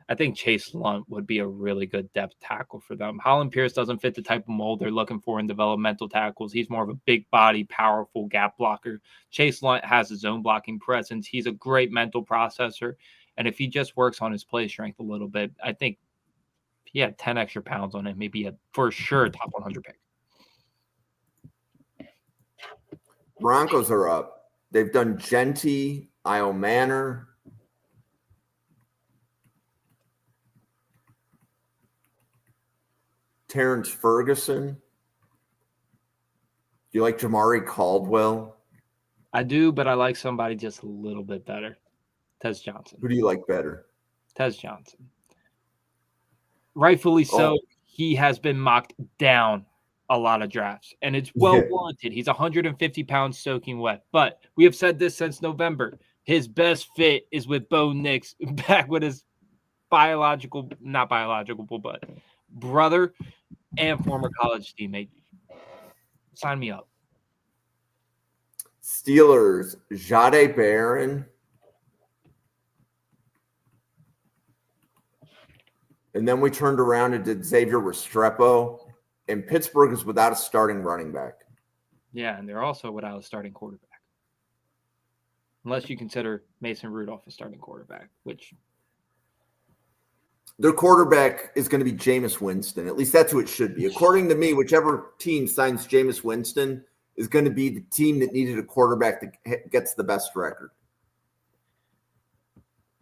I think Chase Lunt would be a really good depth tackle for them. Holland Pierce doesn't fit the type of mold they're looking for in developmental tackles. He's more of a big body, powerful gap blocker. Chase Lunt has his own blocking presence. He's a great mental processor. And if he just works on his play strength a little bit, I think if he had 10 extra pounds on him, maybe for sure top 100 pick. Broncos are up. They've done Genty, Io Manor. Terrence Ferguson? Do you like Jamari Caldwell? I do, but I like somebody just a little bit better. Tez Johnson. Who do you like better? Tez Johnson. Rightfully so. He has been mocked down a lot of drafts, and it's well warranted. He's 150 pounds soaking wet. But we have said this since November. His best fit is with Bo Nix back with his not biological, but brother and former college teammate. Sign me up. Steelers, Jahdae Barron. And then we turned around and did Xavier Restrepo. And Pittsburgh is without a starting running back. Yeah, and they're also without a starting quarterback. Unless you consider Mason Rudolph a starting quarterback, which... Their quarterback is going to be Jameis Winston. At least that's who it should be. According to me, whichever team signs Jameis Winston is going to be the team that needed a quarterback that gets the best record.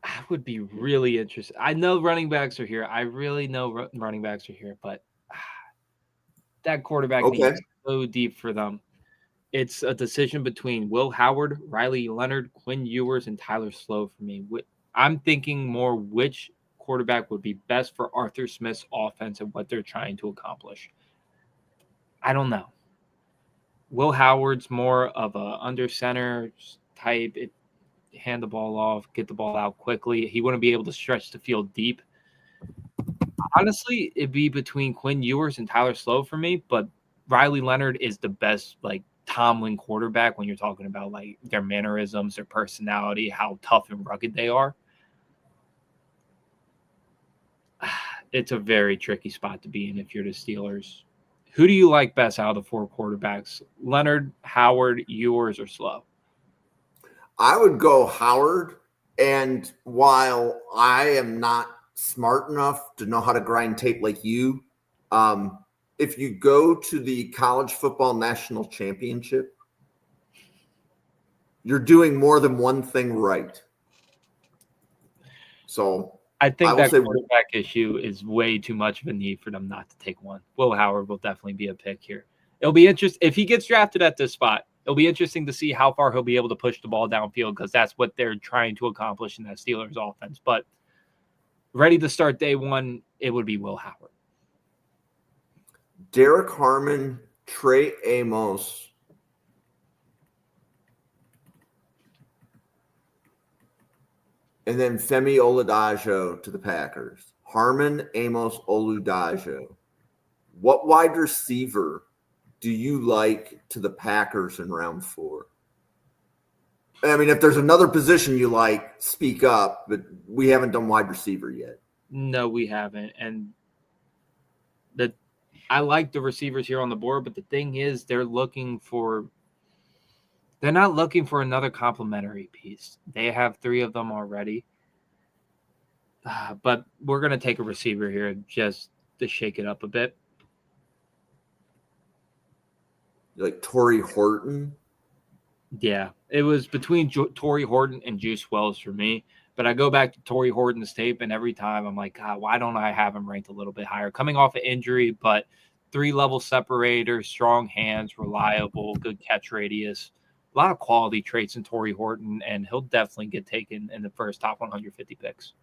I would be really interested. I know running backs are here. I really know running backs are here, but that quarterback needs so deep for them. It's a decision between Will Howard, Riley Leonard, Quinn Ewers, and Tyler Slow for me. I'm thinking more which quarterback would be best for Arthur Smith's offense and what they're trying to accomplish. I don't know. Will Howard's more of a under center type. Hand the ball off, get the ball out quickly. He wouldn't be able to stretch the field deep. Honestly, it'd be between Quinn Ewers and Tyler Slow for me, but Riley Leonard is the best Tomlin quarterback when you're talking about their mannerisms, their personality, how tough and rugged they are. It's a very tricky spot to be in if you're the Steelers. Who do you like best out of the four quarterbacks? Leonard, Howard, Ewers, or Slow? I would go Howard. And while I am not smart enough to know how to grind tape like you, if you go to the College Football National Championship, you're doing more than one thing right. So I think that quarterback issue is way too much of a need for them not to take one. Will Howard will definitely be a pick here. It'll be interesting if he gets drafted at this spot. It'll be interesting to see how far he'll be able to push the ball downfield because that's what they're trying to accomplish in that Steelers offense. But ready to start day one, it would be Will Howard. Derek Harmon, Trey Amos, and then Femi Oladajo to the Packers. Harmon, Amos, Oladajo. What wide receiver do you like to the Packers in round 4? I mean, if there's another position you like, speak up, but we haven't done wide receiver yet. No, we haven't. And I like the receivers here on the board, but the thing is they're not looking for another complementary piece. They have 3 of them already. But we're going to take a receiver here just to shake it up a bit. Like Torrey Horton? Yeah, it was between Torrey Horton and Juice Wells for me. But I go back to Torrey Horton's tape, and every time I'm like, God, why don't I have him ranked a little bit higher? Coming off an injury, but 3-level separator, strong hands, reliable, good catch radius. A lot of quality traits in Torrey Horton, and he'll definitely get taken in the first top 150 picks.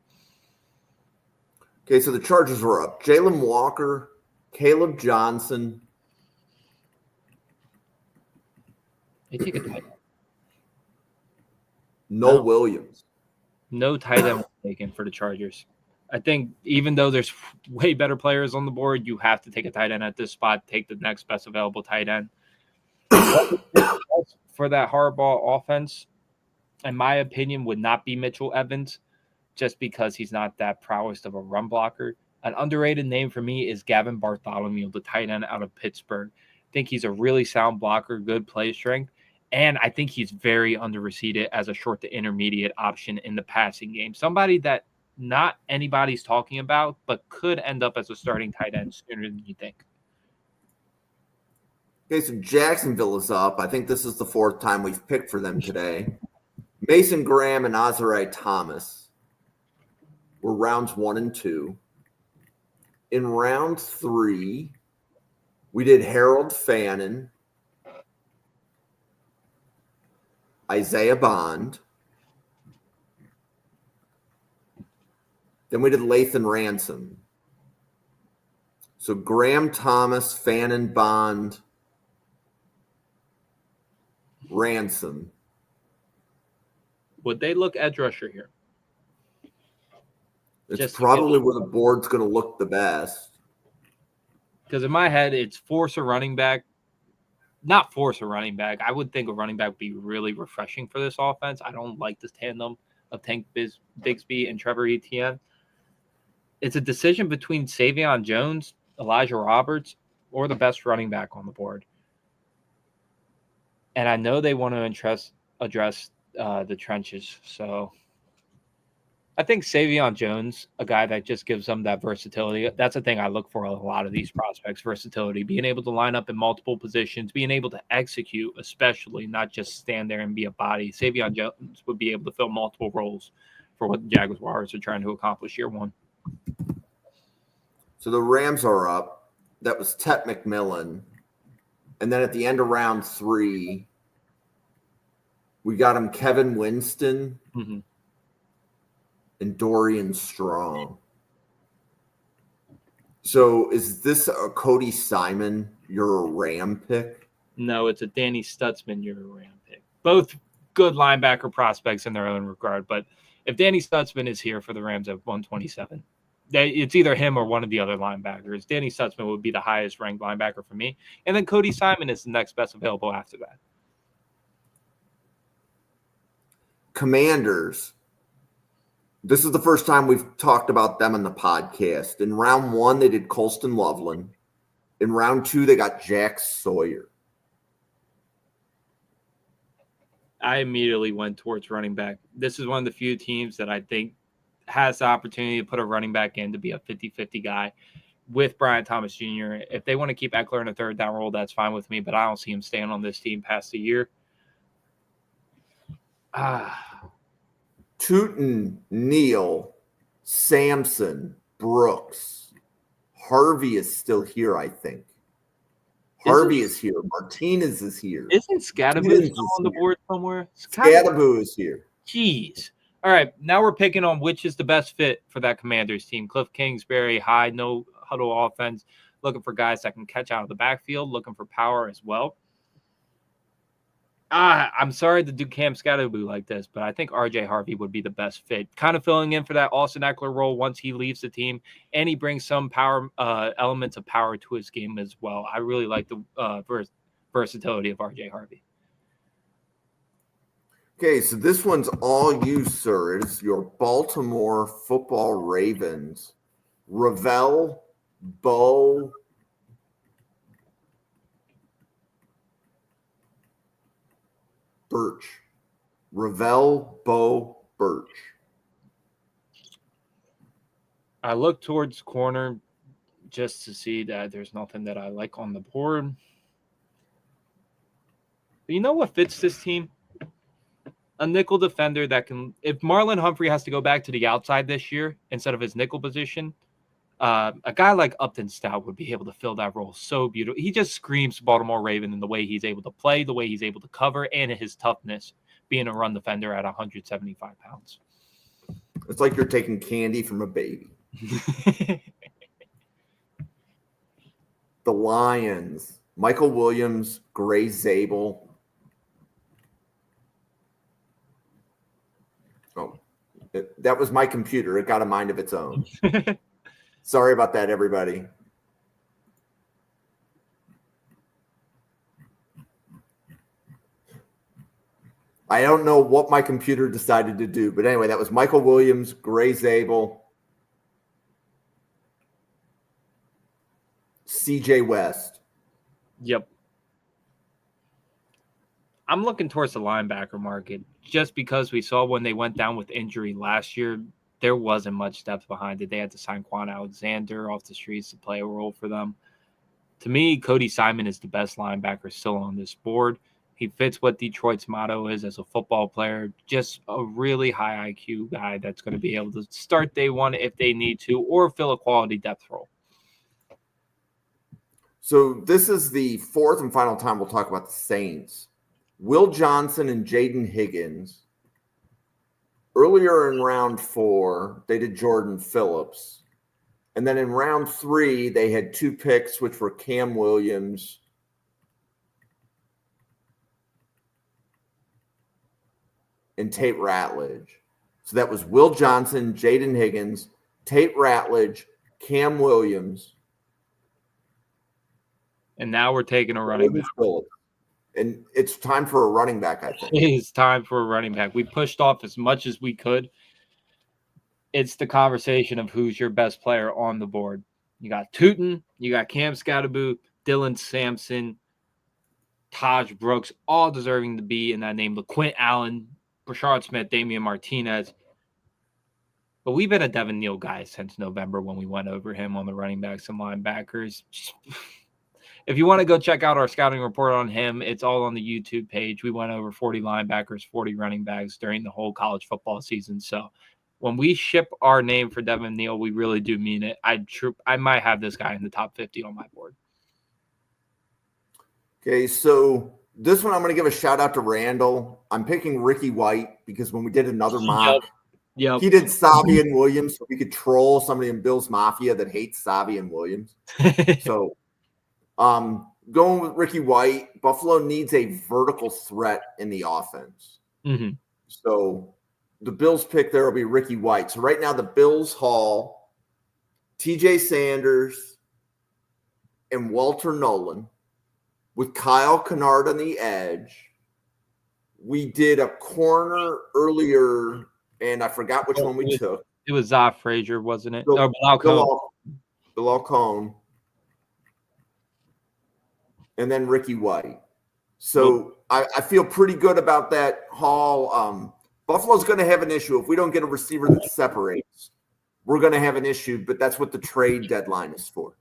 Okay, so the Chargers were up. Jalen Walker, Caleb Johnson. They take a tight end. No Williams. No tight end taken for the Chargers. I think even though there's way better players on the board, you have to take a tight end at this spot. Take the next best available tight end. For that Harbaugh offense, in my opinion, would not be Mitchell Evans, just because he's not that prowess of a run blocker. An underrated name for me is Gavin Bartholomew, the tight end out of Pittsburgh. I think he's a really sound blocker, good play strength, and I think he's very under-received as a short to intermediate option in the passing game. Somebody that not anybody's talking about, but could end up as a starting tight end sooner than you think. Okay, so Jacksonville is up. I think this is the 4th time we've picked for them today. Mason Graham and Azarai Thomas were rounds 1 and 2. In round 3, We did Harold Fannin, Isaiah Bond. Then we did Lathan Ransom. So Graham Thomas, Fannin, Bond, Ransom. Would they look edge rusher here? It's Just probably where the board's going to look the best. Because in my head, it's force a running back. Not force a running back. I would think a running back would be really refreshing for this offense. I don't like this tandem of Tank Bigsby and Trevor Etienne. It's a decision between Savion Jones, Elijah Roberts, or the best running back on the board. And I know they want to address the trenches. So I think Savion Jones, a guy that just gives them that versatility. That's the thing I look for a lot of these prospects, versatility, being able to line up in multiple positions, being able to execute, especially not just stand there and be a body. Savion Jones would be able to fill multiple roles for what the Jaguars are trying to accomplish year one. So the Rams are up. That was Tet McMillan. And then at the end of round 3, we got him Kevin Winston. Mm-hmm. And Dorian Strong. So is this a Cody Simon, your Ram pick? No, it's a Danny Stutzman, your Ram pick. Both good linebacker prospects in their own regard. But if Danny Stutzman is here for the Rams at 127, it's either him or one of the other linebackers. Danny Stutzman would be the highest ranked linebacker for me. And then Cody Simon is the next best available after that. Commanders. This is the first time we've talked about them in the podcast. In round 1, they did Colston Loveland. In round 2, they got Jack Sawyer. I immediately went towards running back. This is one of the few teams that I think has the opportunity to put a running back in to be a 50-50 guy with Brian Thomas Jr. If they want to keep Eckler in a third down role, that's fine with me, but I don't see him staying on this team past a year. Tootin, Neal, Sampson, Brooks. Harvey is still here, I think. Harvey is here. Martinez is here. Isn't Scadaboo on the board somewhere? Scadaboo is here. Jeez. All right, now we're picking on which is the best fit for that Commanders team. Cliff Kingsbury, high, no huddle offense, looking for guys that can catch out of the backfield, looking for power as well. I'm sorry to do Cam Scadaboo like this, but I think RJ Harvey would be the best fit. Kind of filling in for that Austin Eckler role once he leaves the team, and he brings some power elements of power to his game as well. I really like the versatility of RJ Harvey. Okay, so this one's all you, sir. It is your Baltimore Football Ravens. Ravel, Bo, Birch. Ravel, Bo, Birch. I look towards corner just to see that there's nothing that I like on the board. But you know what fits this team? A nickel defender that can, if Marlon Humphrey has to go back to the outside this year instead of his nickel position, a guy like Upton Stout would be able to fill that role so beautiful. He just screams Baltimore Raven in the way he's able to play, the way he's able to cover, and his toughness, being a run defender at 175 pounds. It's like you're taking candy from a baby. The Lions, Michael Williams, Gray Zabel. Oh, that was my computer. It got a mind of its own. Sorry about that, everybody. I don't know what my computer decided to do, but anyway, that was Michael Williams, Gray Zabel, CJ West. Yep. I'm looking towards the linebacker market just because we saw when they went down with injury last year, there wasn't much depth behind it. They had to sign Quan Alexander off the streets to play a role for them. To me, Cody Simon is the best linebacker still on this board. He fits what Detroit's motto is as a football player, just a really high IQ guy that's going to be able to start day one if they need to, or fill a quality depth role. So this is the fourth and final time we'll talk about the Saints. Will Johnson and Jaden Higgins. Earlier in round 4, they did Jordan Phillips. And then in round 3, they had 2 picks, which were Cam Williams and Tate Ratledge. So that was Will Johnson, Jaden Higgins, Tate Ratledge, Cam Williams. And now we're taking a running back. And it's time for a running back, I think. It's time for a running back. We pushed off as much as we could. It's the conversation of who's your best player on the board. You got Tootin, you got Cam Skattebo, Dylan Sampson, Taj Brooks, all deserving to be in that name. LaQuint Allen, Brashard Smith, Damian Martinez. But we've been a Devin Neal guy since November when we went over him on the running backs and linebackers. If you want to go check out our scouting report on him, it's all on the YouTube page. We went over 40 linebackers, 40 running backs during the whole college football season. So when we ship our name for Devin Neal, we really do mean it. I might have this guy in the top 50 on my board. Okay, so this one I'm going to give a shout out to Randall. I'm picking Ricky White because when we did another mock, Yep. He did Savi and Williams so we could troll somebody in Bill's Mafia that hates Savi and Williams. So going with Ricky White, Buffalo needs a vertical threat in the offense. Mm-hmm. So the Bills pick there will be Ricky White. So right now the Bills haul TJ Sanders and Walter Nolan with Kyle Kennard on the edge. We did a corner earlier, and I forgot which one we took. It was Zoff Frazier, wasn't it? Bilal Cohn. And then Ricky White. So I feel pretty good about that haul. Buffalo's going to have an issue. If we don't get a receiver that separates, we're going to have an issue, but that's what the trade deadline is for.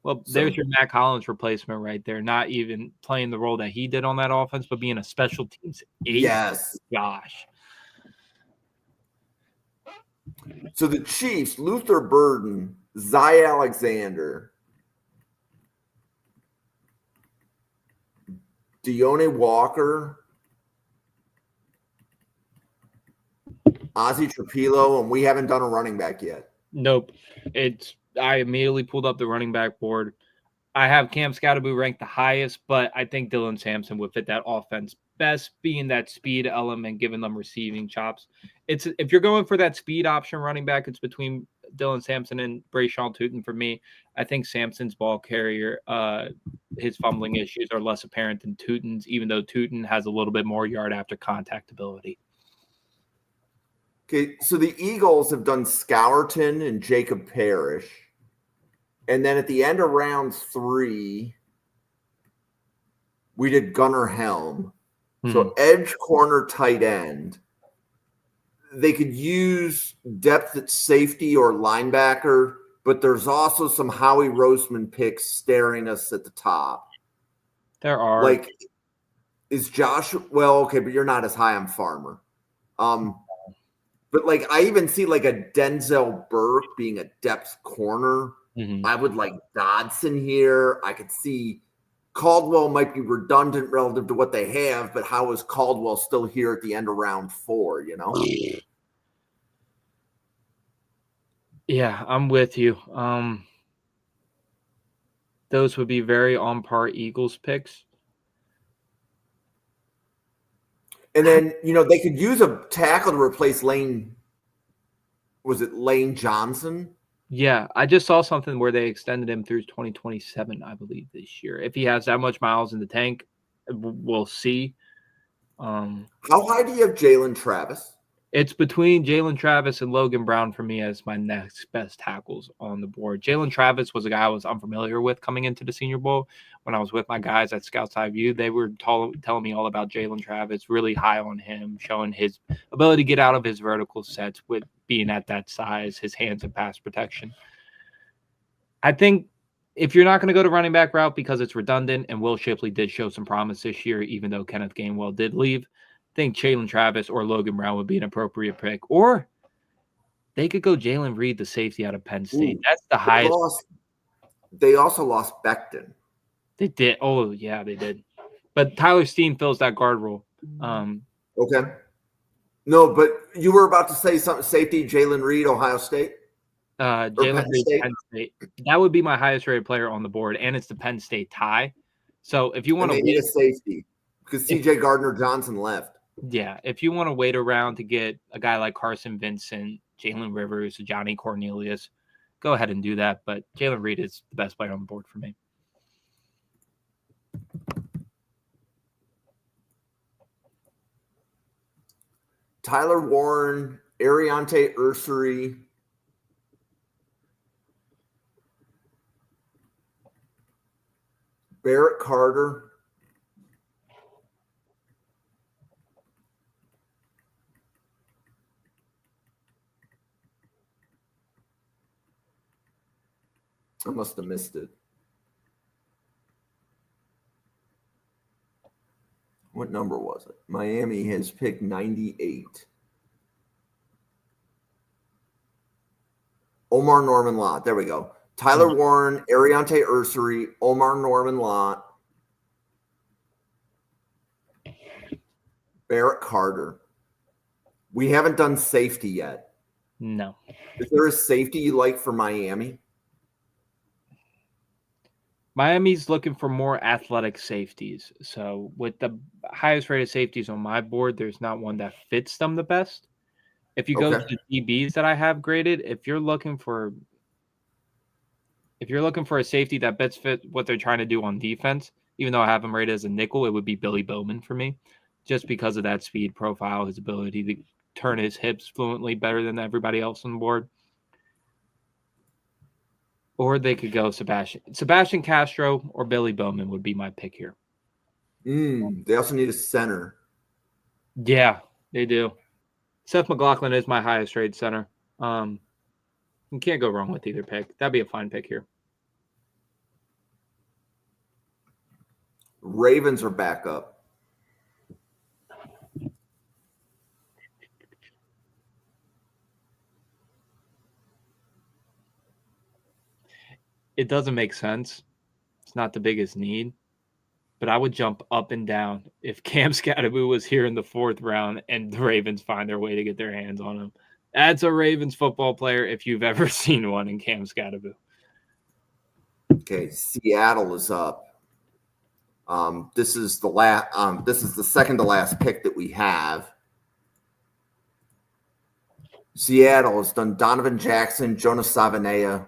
Well, there's your Matt Collins replacement right there. Not even playing the role that he did on that offense, but being a special teams ace. Yes. Gosh. So the Chiefs, Luther Burden, Zy Alexander, Deone Walker, Ozzie Trapilo, and we haven't done a running back yet. Nope. I immediately pulled up the running back board. I have Cam Skattebo ranked the highest, but I think Dylan Sampson would fit that offense best, being that speed element, giving them receiving chops. If you're going for that speed option running back, it's between Dylan Sampson and Brayshawn Tootin for me. I think Sampson's ball carrier, his fumbling issues are less apparent than Tootin's, even though Tootin has a little bit more yard after contact ability. Okay, so the Eagles have done Scourton and Jacob Parrish. And then at the end of round 3, we did Gunnar Helm. So edge, corner, tight end. They could use depth at safety or linebacker, but there's also some Howie Roseman picks staring us at the top. There are. Like, is Josh – well, okay, but you're not as high on Farmer. But, like, I even see, like, a Denzel Burke being a depth corner. Mm-hmm. I would like Dodson here. I could see Caldwell might be redundant relative to what they have, but how is Caldwell still here at the end of round 4, you know? Yeah, I'm with you. Those would be very on par Eagles picks. And then, you know, they could use a tackle to replace Lane. Was it Lane Johnson? Yeah, I just saw something where they extended him through 2027, I believe, this year. If he has that much miles in the tank, we'll see. How high do you have Jalen Travis? It's between Jalen Travis and Logan Brown for me as my next best tackles on the board. Jalen Travis was a guy I was unfamiliar with coming into the Senior Bowl. When I was with my guys at Scouts Eye View, they were telling me all about Jalen Travis, really high on him, showing his ability to get out of his vertical sets with being at that size, his hands and pass protection. I think if you're not going to go to running back route because it's redundant, and Will Shipley did show some promise this year, even though Kenneth Gainwell did leave, I think Jalen Travis or Logan Brown would be an appropriate pick. Or they could go Jalen Reed, the safety out of Penn State. That's the highest. They also lost Becton. They did. Oh, yeah, they did. But Tyler Steen fills that guard role. Okay. No, but you were about to say something. Safety, Jalen Reed, Ohio State? Jalen Reed, Penn State. That would be my highest rated player on the board, and it's the Penn State tie. So if you want to need a safety because CJ Gardner-Johnson left. Yeah, if you want to wait around to get a guy like Carson Vincent, Jalen Rivers, Johnny Cornelius, go ahead and do that. But Jalen Reed is the best player on the board for me. Tyler Warren, Ariante Ursary, Barrett Carter. I must have missed it. What number was it? Miami has picked 98. Omar Norman Lott. There we go. Tyler Warren, Ariante Ursary, Omar Norman Lott, Barrett Carter. We haven't done safety yet. No. Is there a safety you like for Miami? Miami's looking for more athletic safeties. So with the highest rated safeties on my board, there's not one that fits them the best. If you go to the DBs that I have graded, if you're looking for a safety that best fit what they're trying to do on defense, even though I have him rated as a nickel, it would be Billy Bowman for me, just because of that speed profile, his ability to turn his hips fluently better than everybody else on the board. Or they could go Sebastian Castro or Billy Bowman would be my pick here. They also need a center. Yeah, they do. Seth McLaughlin is my highest rated center. You can't go wrong with either pick. That'd be a fine pick here. Ravens are back up. It doesn't make sense. It's not the biggest need. But I would jump up and down if Cam Skattebo was here in the 4th round and the Ravens find their way to get their hands on him. That's a Ravens football player if you've ever seen one in Cam Skattebo. Okay, Seattle is up. This is the second to last pick that we have. Seattle has done Donovan Jackson, Jonas Savanea,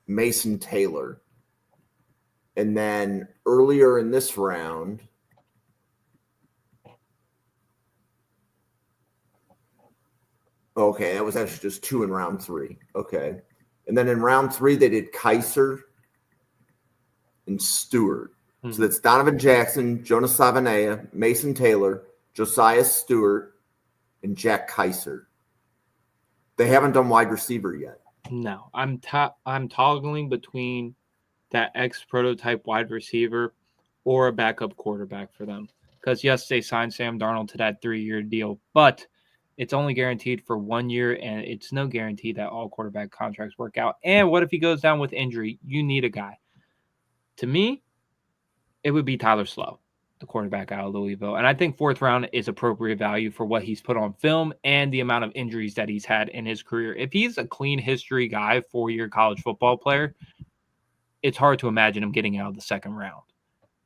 Mason Taylor. And then earlier in this round, okay, that was actually just 2 in round 3. Okay. And then in round 3, they did Kaiser and Stewart. Mm-hmm. So that's Donovan Jackson, Jonas Savanea, Mason Taylor, Josiah Stewart, and Jack Kaiser. They haven't done wide receiver yet. No, I'm toggling between that prototype wide receiver or a backup quarterback for them. Because, yes, they signed Sam Darnold to that 3-year deal, but it's only guaranteed for 1 year, and it's no guarantee that all quarterback contracts work out. And what if he goes down with injury? You need a guy. To me, it would be Tyler Slow, the quarterback out of Louisville. And I think 4th round is appropriate value for what he's put on film and the amount of injuries that he's had in his career. If he's a clean history guy, 4-year college football player, it's hard to imagine him getting out of the 2nd round.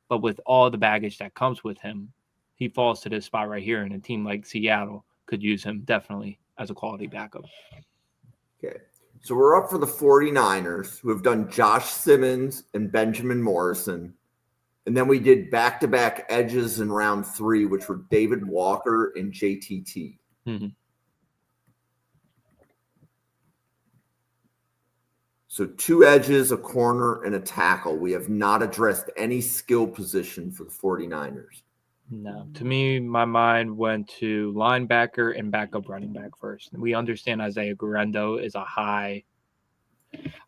But with all the baggage that comes with him, he falls to this spot right here, and a team like Seattle could use him definitely as a quality backup. Okay. So we're up for the 49ers, who have done Josh Simmons and Benjamin Morrison. And then we did back-to-back edges in round 3, which were David Walker and JTT. Mm-hmm. So 2 edges, a corner, and a tackle. We have not addressed any skill position for the 49ers. No. To me, my mind went to linebacker and backup running back first. We understand Isaiah Guerendo is a high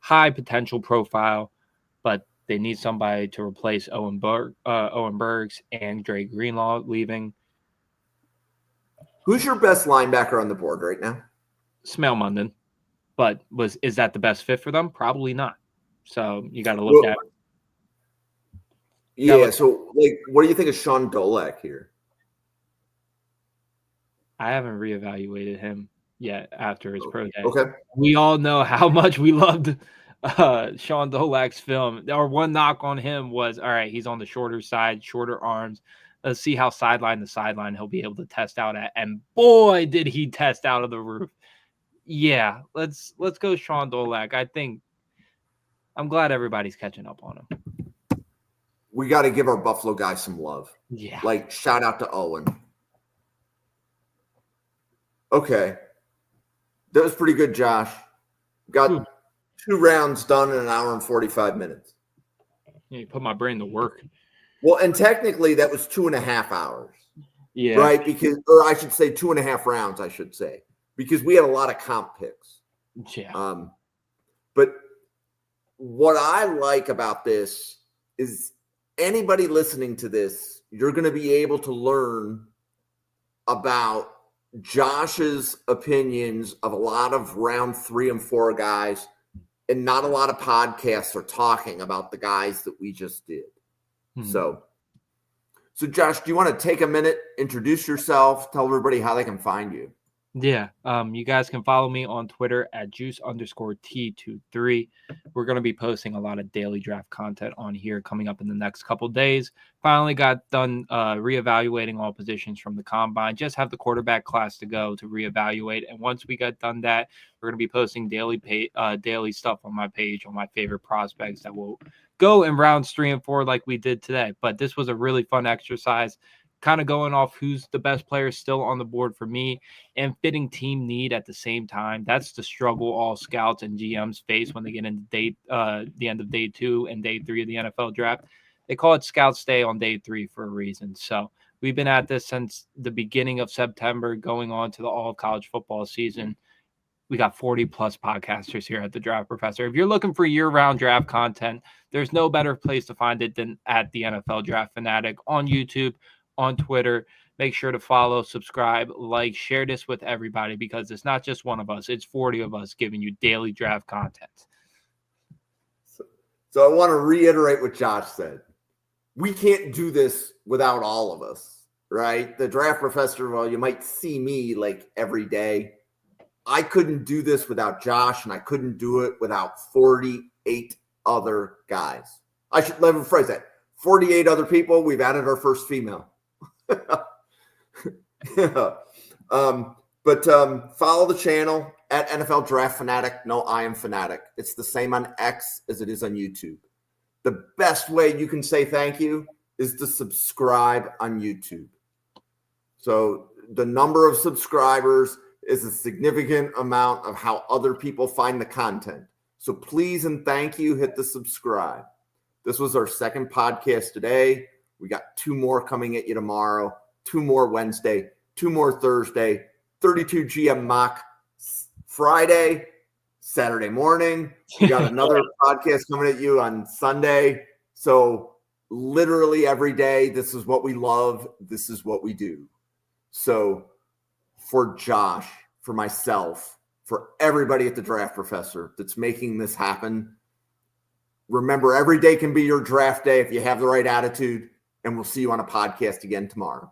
potential profile, but they need somebody to replace Owen Burks and Dre Greenlaw leaving. Who's your best linebacker on the board right now? Smail Mondon. But is that the best fit for them? Probably not. So you got to look at. Yeah. So, what do you think of Sean Dolak here? I haven't reevaluated him yet after his pro day. Okay. We all know how much we loved Sean Dolak's film. Our one knock on him was, all right, he's on the shorter side, shorter arms. Let's see how sideline to sideline he'll be able to test out at. And boy, did he test out of the roof. Yeah, let's go Sean Dolak. I'm glad everybody's catching up on him. We got to give our Buffalo guy some love. Yeah. Shout out to Owen. Okay. That was pretty good, Josh. Got 2 rounds done in an hour and 45 minutes. You put my brain to work. Well, and technically that was 2.5 hours. Yeah. Right? Or I should say 2.5 rounds, I should say. Because we had a lot of comp picks. Yeah. But what I like about this is anybody listening to this, you're going to be able to learn about Josh's opinions of a lot of round 3 and 4 guys, and not a lot of podcasts are talking about the guys that we just did. So Josh, do you want to take a minute, introduce yourself, tell everybody how they can find you? Yeah. You guys can follow me on Twitter at juice_T23. We're going to be posting a lot of daily draft content on here coming up in the next couple days. Finally got done reevaluating all positions from the combine. Just have the quarterback class to go to reevaluate. And once we get done that, we're going to be posting daily stuff on my page on my favorite prospects that will go in rounds 3 and 4 like we did today. But this was a really fun exercise, kind of going off who's the best player still on the board for me and fitting team need at the same time. That's the struggle all scouts and GMs face when they get into the end of day 2 and day 3 of the NFL draft. They call it Scout Stay on day 3 for a reason. So we've been at this since the beginning of September, going on to the all college football season. We got 40 plus podcasters here at the Draft Professor. If you're looking for year-round draft content, there's no better place to find it than at the NFL Draft Fanatic on YouTube, on Twitter. Make sure to follow, subscribe, like, share this with everybody, because it's not just one of us. It's 40 of us giving you daily draft content. So I want to reiterate what Josh said. We can't do this without all of us, right? The Draft Professor, well, you might see me every day. I couldn't do this without Josh, and I couldn't do it without 48 other guys. Let me rephrase that. 48 other people. We've added our first female. Yeah. But follow the channel at NFL Draft Fanatic. No, I am Fanatic. It's the same on X as it is on YouTube. The best way you can say thank you is to subscribe on YouTube. So the number of subscribers is a significant amount of how other people find the content. So please and thank you, hit the subscribe. This was our second podcast today. We got 2 more coming at you tomorrow, 2 more Wednesday, 2 more Thursday, 32 GM mock Friday, Saturday morning. We got another podcast coming at you on Sunday. So literally every day, this is what we love. This is what we do. So for Josh, for myself, for everybody at the Draft Professor that's making this happen, remember, every day can be your draft day if you have the right attitude, and we'll see you on a podcast again tomorrow.